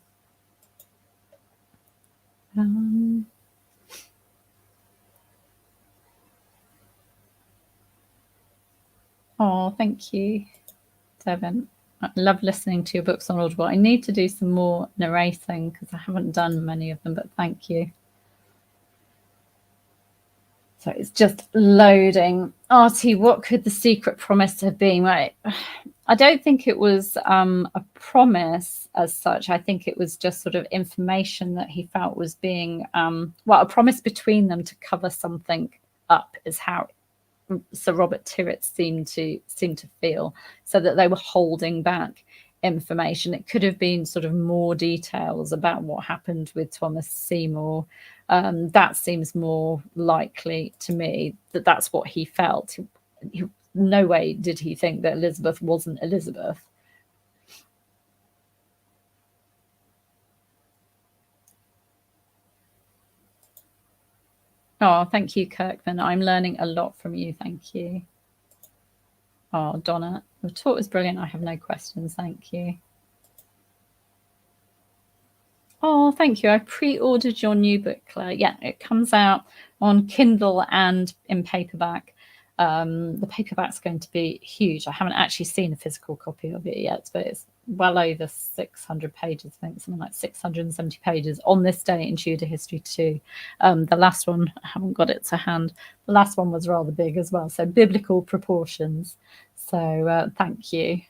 Oh, thank you, Devin. I love listening to your books on Audible. I need to do some more narrating because I haven't done many of them, but thank you. So it's just loading. Artie, what could the secret promise have been? Right. I don't think it was a promise as such. I think it was just sort of information that he felt was being, a promise between them to cover something up, is how Sir Robert Tyrwhitt seemed to feel, so that they were holding back information. It could have been sort of more details about what happened with Thomas Seymour. That seems more likely to me, that that's what he felt. No way did he think that Elizabeth wasn't Elizabeth. Oh, thank you, Kirkman. I'm learning a lot from you. Thank you. Oh, Donna, the talk was brilliant. I have no questions. Thank you. Oh, thank you. I pre-ordered your new book, Claire. Yeah, it comes out on Kindle and in paperback. The paperback's going to be huge. I haven't actually seen a physical copy of it yet, but it's well over 600 pages, I think, something like 670 pages on this day in Tudor history too. The last one, I haven't got it to hand. The last one was rather big as well, so biblical proportions. So thank you.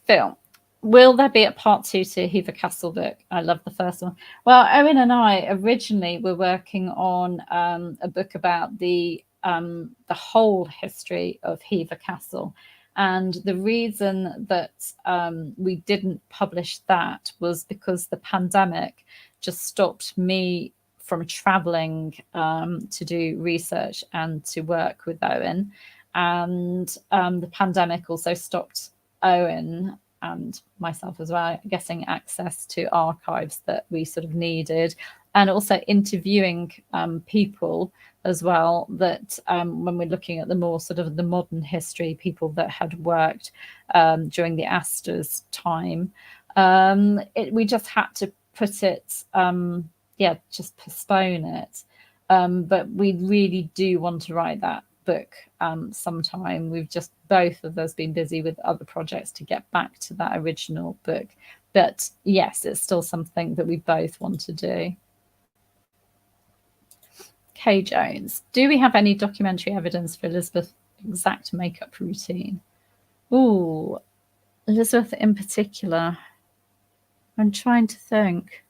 Phil, will there be a part 2 to Hever Castle book? I love the first one. Well, Owen and I originally were working on a book about the whole history of Hever Castle, And the reason that we didn't publish that was because the pandemic just stopped me from traveling to do research and to work with Owen. And the pandemic also stopped Owen and myself as well getting access to archives that we sort of needed, and also interviewing people as well that when we're looking at the more sort of the modern history, people that had worked during the Astor's time, we just had to put it, just postpone it. But we really do want to write that book sometime. We've just both of us been busy with other projects to get back to that original book. But yes, it's still something that we both want to do. Kay Jones, do we have any documentary evidence for Elizabeth's exact makeup routine? Ooh, Elizabeth in particular. I'm trying to think.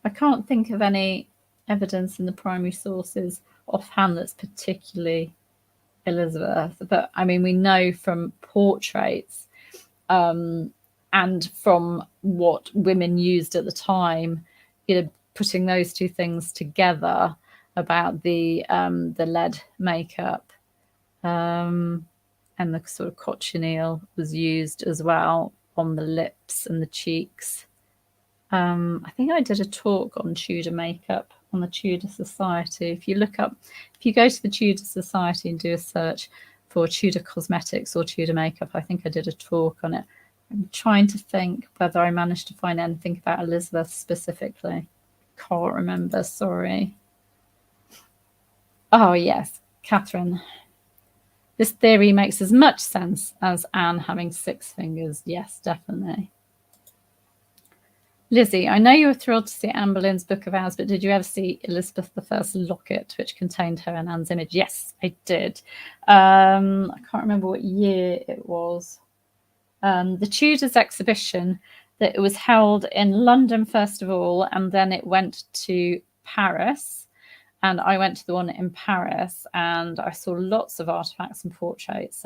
I can't think of any evidence in the primary sources offhand that's particularly Elizabeth, but I mean, we know from portraits and from what women used at the time, putting those two things together about the lead makeup and the sort of cochineal was used as well on the lips and the cheeks. I think I did a talk on Tudor makeup on the Tudor Society. If you go to the Tudor Society and do a search for Tudor cosmetics or Tudor makeup, I think I did a talk on it. I'm trying to think whether I managed to find anything about Elizabeth specifically. Can't remember, sorry. Oh, yes, Catherine. This theory makes as much sense as Anne having 6 fingers. Yes, definitely. Lizzie, I know you were thrilled to see Anne Boleyn's Book of Hours, but did you ever see Elizabeth I's locket, which contained her and Anne's image? Yes, I did. I can't remember what year it was. The Tudors exhibition, that it was held in London first of all, and then it went to Paris. And I went to the one in Paris, and I saw lots of artifacts and portraits.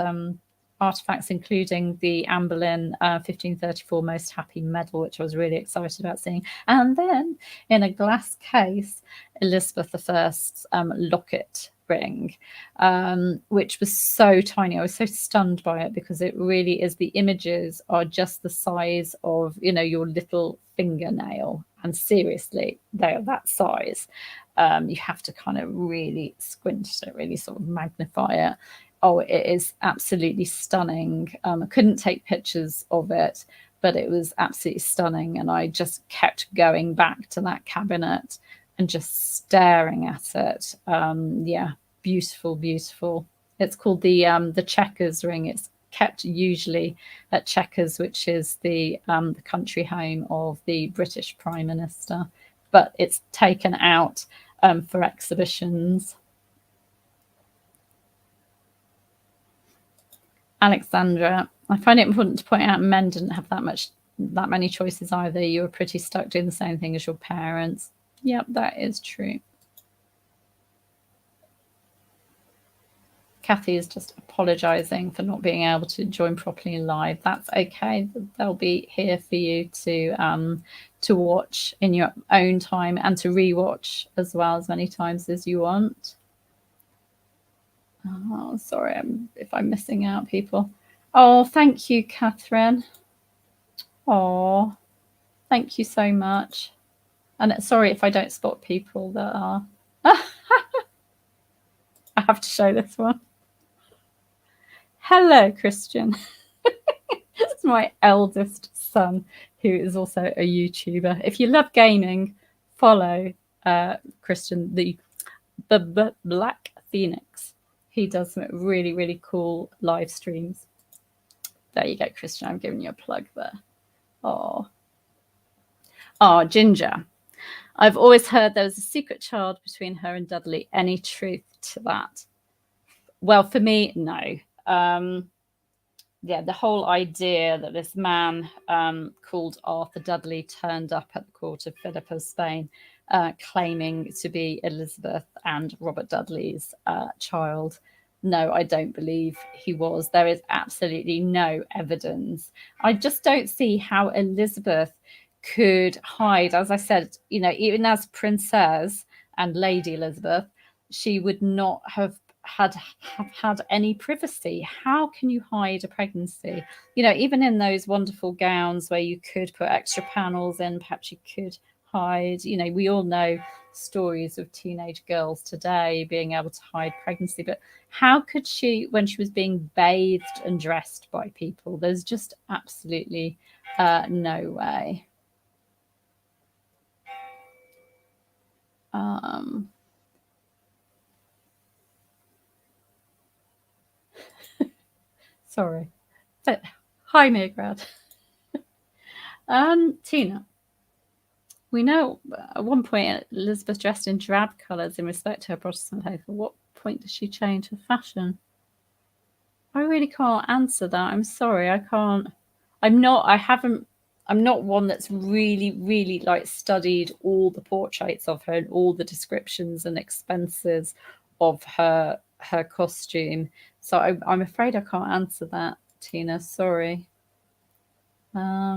Artifacts including the Anne Boleyn 1534 Most Happy Medal, which I was really excited about seeing. And then in a glass case, Elizabeth I's locket ring, which was so tiny. I was so stunned by it because it really is, the images are just the size of, your little fingernail. And seriously, they are that size. You have to kind of really squint to really sort of magnify it. Oh, it is absolutely stunning. I couldn't take pictures of it, but it was absolutely stunning. And I just kept going back to that cabinet and just staring at it. Yeah, beautiful, beautiful. It's called the Chequers ring. It's kept usually at Chequers, which is the country home of the British Prime Minister, but it's taken out for exhibitions. Alexandra, I find it important to point out men didn't have that many choices either. You were pretty stuck doing the same thing as your parents. Yep, that is true. Kathy is just apologising for not being able to join properly live. That's okay. They'll be here for you to watch in your own time and to rewatch as well as many times as you want. Oh, sorry if I'm missing out, people. Oh, thank you, Catherine. Oh, thank you so much. And sorry if I don't spot people that are. I have to show this one. Hello, Christian. It's my eldest son, who is also a YouTuber. If you love gaming, follow Christian, the Black Phoenix. He does some really, really cool live streams. There you go, Christian. I'm giving you a plug there. Oh, Ginger. I've always heard there was a secret child between her and Dudley. Any truth to that? Well, for me, no. Yeah, the whole idea that this man called Arthur Dudley turned up at the court of Philip of Spain, claiming to be Elizabeth and Robert Dudley's child, No, I don't believe he was. There is absolutely no evidence. I just don't see how Elizabeth could hide. As I said, even as princess and Lady Elizabeth, she would not have had any privacy. How can you hide a pregnancy? Even in those wonderful gowns where you could put extra panels in, perhaps you could hide. We all know stories of teenage girls today being able to hide pregnancy, but how could she, when she was being bathed and dressed by people? There's just absolutely no way. Sorry. But, hi, Megrad. Tina, we know at one point Elizabeth dressed in drab colours in respect to her Protestant faith. At what point does she change her fashion? I really can't answer that. I'm sorry. I can't. I'm not one that's really like studied all the portraits of her and all the descriptions and expenses of her costume. So I'm afraid I can't answer that, Tina. Sorry. La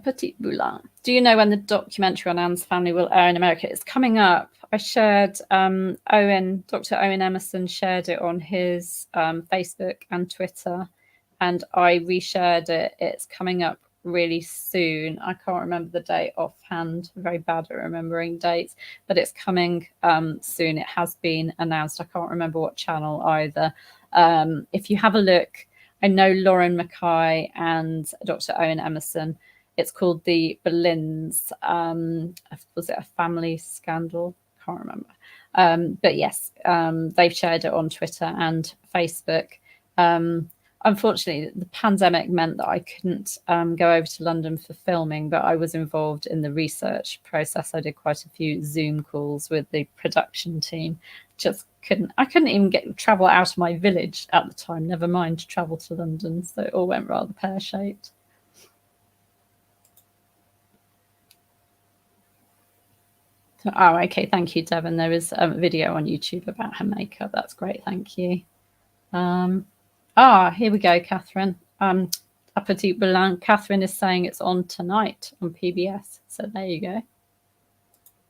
Petite Boulin. Do you know when the documentary on Anne's family will air in America? It's coming up. I shared Dr. Owen Emerson shared it on his Facebook and Twitter, and I reshared it. It's coming up really soon. I can't remember the date offhand. I'm very bad at remembering dates, but it's coming soon. It has been announced. I can't remember what channel either. If you have a look, I know Lauren Mackay and Dr. Owen Emerson. It's called the Boleyns. Was it a family scandal? Can't remember. But yes, they've shared it on Twitter and Facebook. Unfortunately, the pandemic meant that I couldn't go over to London for filming, but I was involved in the research process. I did quite a few Zoom calls with the production team. I couldn't even travel out of my village at the time, never mind to travel to London. So it all went rather pear-shaped. Oh, okay. Thank you, Devon. There is a video on YouTube about her makeup. That's great. Thank you. Here we go, Catherine. A Petite Boulin. Catherine is saying it's on tonight on PBS. So there you go.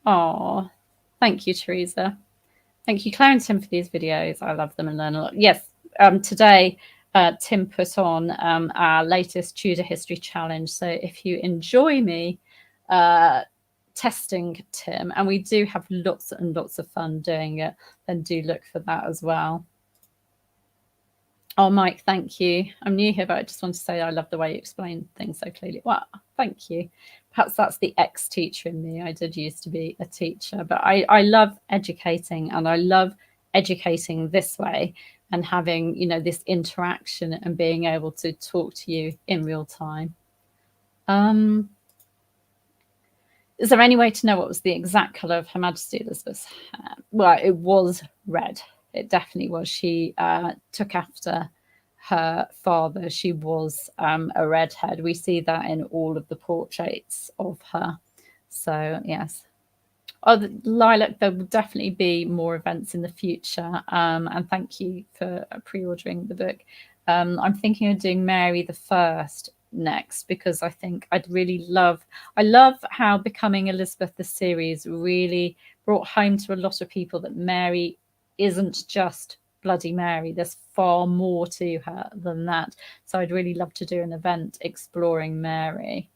Oh, thank you, Teresa. Thank you, Claire and Tim, for these videos. I love them and learn a lot. Yes, today Tim put on our latest Tudor History Challenge. So if you enjoy me testing Tim, and we do have lots and lots of fun doing it, then do look for that as well. Oh, Mike, thank you. I'm new here, but I just want to say I love the way you explain things so clearly. Well, thank you. Perhaps that's the ex-teacher in me. I did used to be a teacher, but I love educating, and I love educating this way and having, this interaction and being able to talk to you in real time. Is there any way to know what was the exact colour of Her Majesty Elizabeth's hair? Well, it was red. It definitely was. She took after her father. She was a redhead. We see that in all of the portraits of her. So, yes. Oh, Lilac, there will definitely be more events in the future. And thank you for pre-ordering the book. I'm thinking of doing Mary the First next, because I think I love how Becoming Elizabeth the series really brought home to a lot of people that Mary isn't just Bloody Mary. There's far more to her than that. So I'd really love to do an event exploring Mary.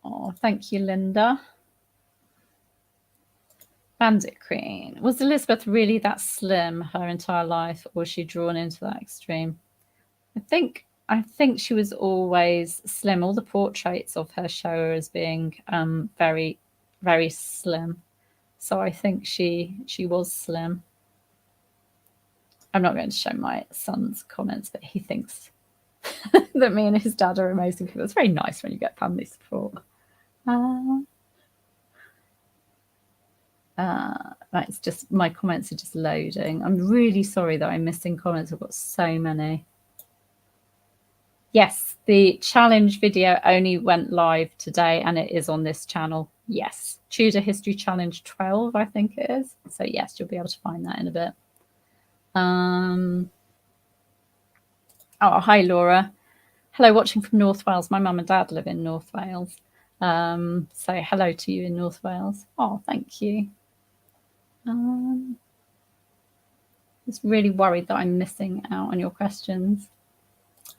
Oh, thank you, Linda. Bandit Queen. Was Elizabeth really that slim her entire life, or was she drawn into that extreme? I think she was always slim. All the portraits of her show her as being very, very slim. So I think she was slim. I'm not going to show my son's comments, but he thinks that me and his dad are amazing people. It's very nice when you get family support. Right, it's just my comments are just loading. I'm really sorry that I'm missing comments. I've got so many. Yes, the challenge video only went live today and it is on this channel. Yes, Tudor History Challenge 12, I think it is. So yes, you'll be able to find that in a bit. Oh, hi, Laura. Hello, watching from North Wales. My mum and dad live in North Wales. So hello to you in North Wales. Oh, thank you. I was really worried that I'm missing out on your questions.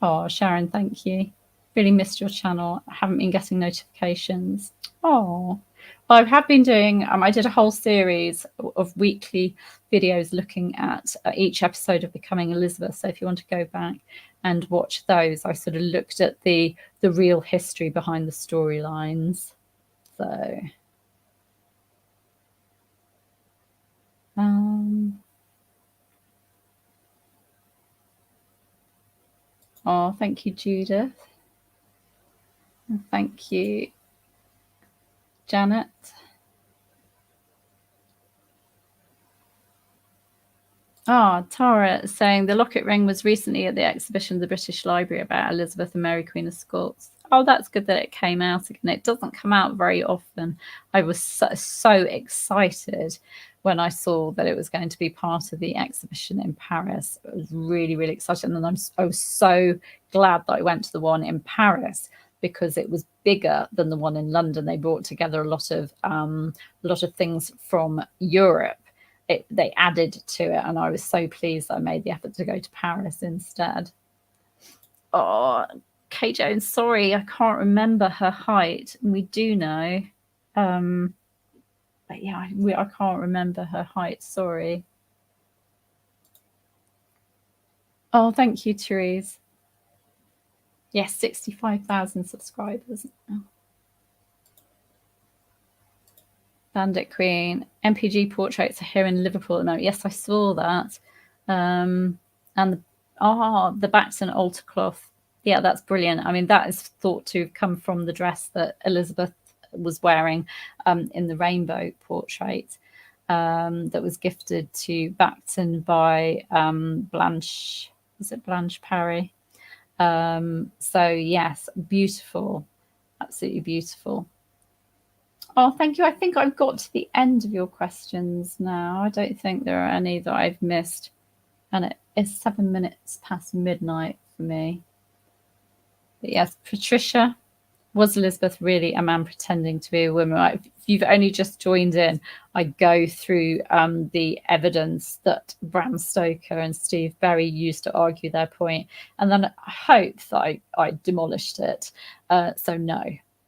Oh, Sharon, thank you. Really missed your channel. I haven't been getting notifications. Oh, well, I have been doing, I did a whole series of weekly videos looking at each episode of Becoming Elizabeth. So if you want to go back and watch those, I sort of looked at the real history behind the storylines. So, oh, thank you, Judith. And thank you, Janet. Tara saying the locket ring was recently at the exhibition of the British Library about Elizabeth and Mary Queen of Scots. Oh, that's good that it came out again. It doesn't come out very often. I was so excited when I saw that it was going to be part of the exhibition in Paris. I was really, really excited. And then I was so glad that I went to the one in Paris because it was bigger than the one in London. They brought together a lot of things from Europe. They added to it, and I was so pleased that I made the effort to go to Paris instead. Oh, Kay Jones, sorry, I can't remember her height. We do know, but yeah, I can't remember her height. Sorry. Oh, thank you, Therese. Yes, 65,000 subscribers. Oh. Bandit Queen. MPG portraits are here in Liverpool at the moment. Yes, I saw that. And the Baxton altar cloth. Yeah, that's brilliant. I mean, that is thought to have come from the dress that Elizabeth was wearing in the rainbow portrait that was gifted to Baxton by Blanche. Was it Blanche Parry? So yes, beautiful, absolutely beautiful. Oh, thank you. I think I've got to the end of your questions now. I don't think there are any that I've missed. And it is 7 minutes past midnight for me. But yes, Patricia, was Elizabeth really a man pretending to be a woman? If you've only just joined in, I go through the evidence that Bram Stoker and Steve Berry used to argue their point. And then I hope that I demolished it. So no,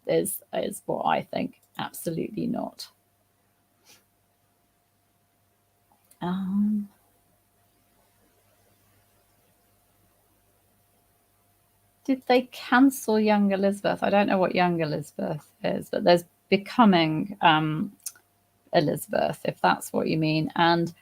is what I think. Absolutely not. Did they cancel Young Elizabeth? I don't know what Young Elizabeth is, but there's Becoming Elizabeth, if that's what you mean. And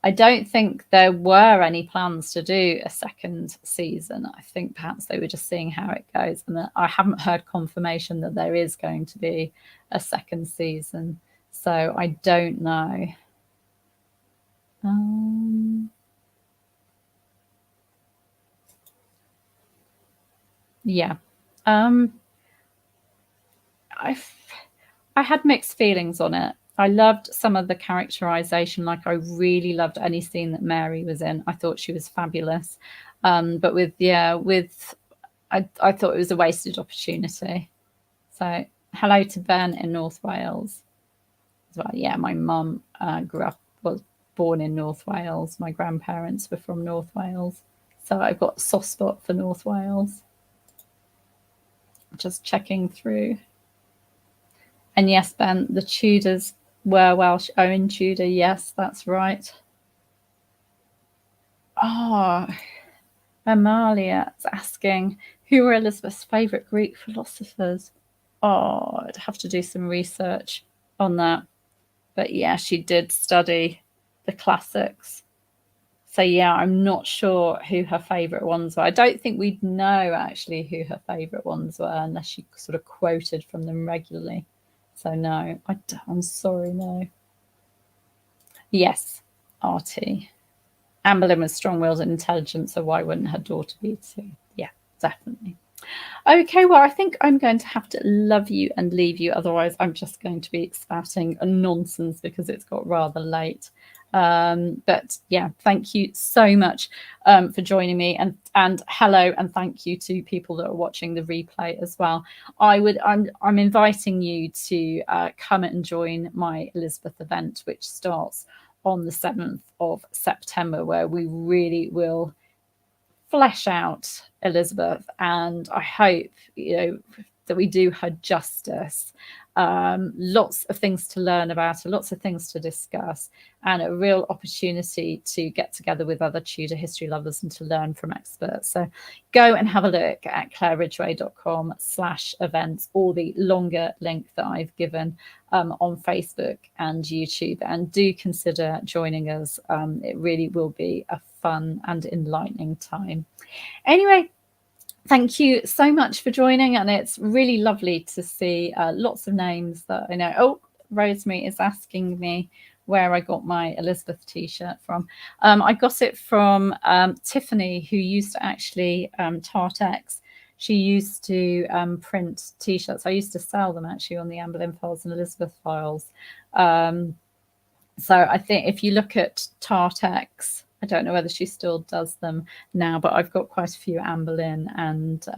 I don't think there were any plans to do a second season. I think perhaps they were just seeing how it goes. And I haven't heard confirmation that there is going to be a second season. So I don't know. Yeah. I had mixed feelings on it. I loved some of the characterization. Like I really loved any scene that Mary was in. I thought she was fabulous. But I thought it was a wasted opportunity. So hello to Ben in North Wales as well. Yeah, my mum was born in North Wales. My grandparents were from North Wales. So I've got a soft spot for North Wales. Just checking through. And yes, Ben, the Tudors were Welsh. Owen Tudor, yes, that's right. Oh, Amalia's asking, who were Elizabeth's favourite Greek philosophers? Oh, I'd have to do some research on that. But yeah, she did study the classics. So yeah, I'm not sure who her favourite ones were. I don't think we'd know actually who her favourite ones were unless she sort of quoted from them regularly. So no, I'm sorry, no. Yes, RT. Anne Boleyn was strong-willed and intelligent, so why wouldn't her daughter be too? Yeah, definitely. Okay, well, I think I'm going to have to love you and leave you. Otherwise, I'm just going to be spouting a nonsense because it's got rather late. But yeah, thank you so much for joining me, and hello, and thank you to people that are watching the replay as well. I'm inviting you to come and join my Elizabeth event, which starts on the 7th of September, where we really will flesh out Elizabeth, and I hope that we do her justice. Lots of things to learn about her, lots of things to discuss, and a real opportunity to get together with other Tudor history lovers and to learn from experts. So go and have a look at claireridgway.com/events, or the longer link that I've given on Facebook and YouTube, and do consider joining us. It really will be a fun and enlightening time. Anyway, thank you so much for joining, and it's really lovely to see lots of names that I know. Oh, Rosemary is asking me where I got my Elizabeth t-shirt from. I got it from Tiffany, who used to actually Tartex. She used to print t-shirts. I used to sell them actually on the Anne Boleyn files and Elizabeth files. So I think if you look at Tartex, I don't know whether she still does them now, but I've got quite a few Anne Boleyn and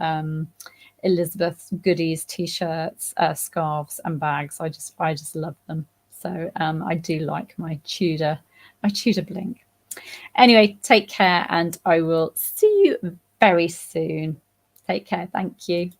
Elizabeth goodies, t-shirts, scarves, and bags. I just love them. So I do like my Tudor bling. Anyway, take care, and I will see you very soon. Take care. Thank you.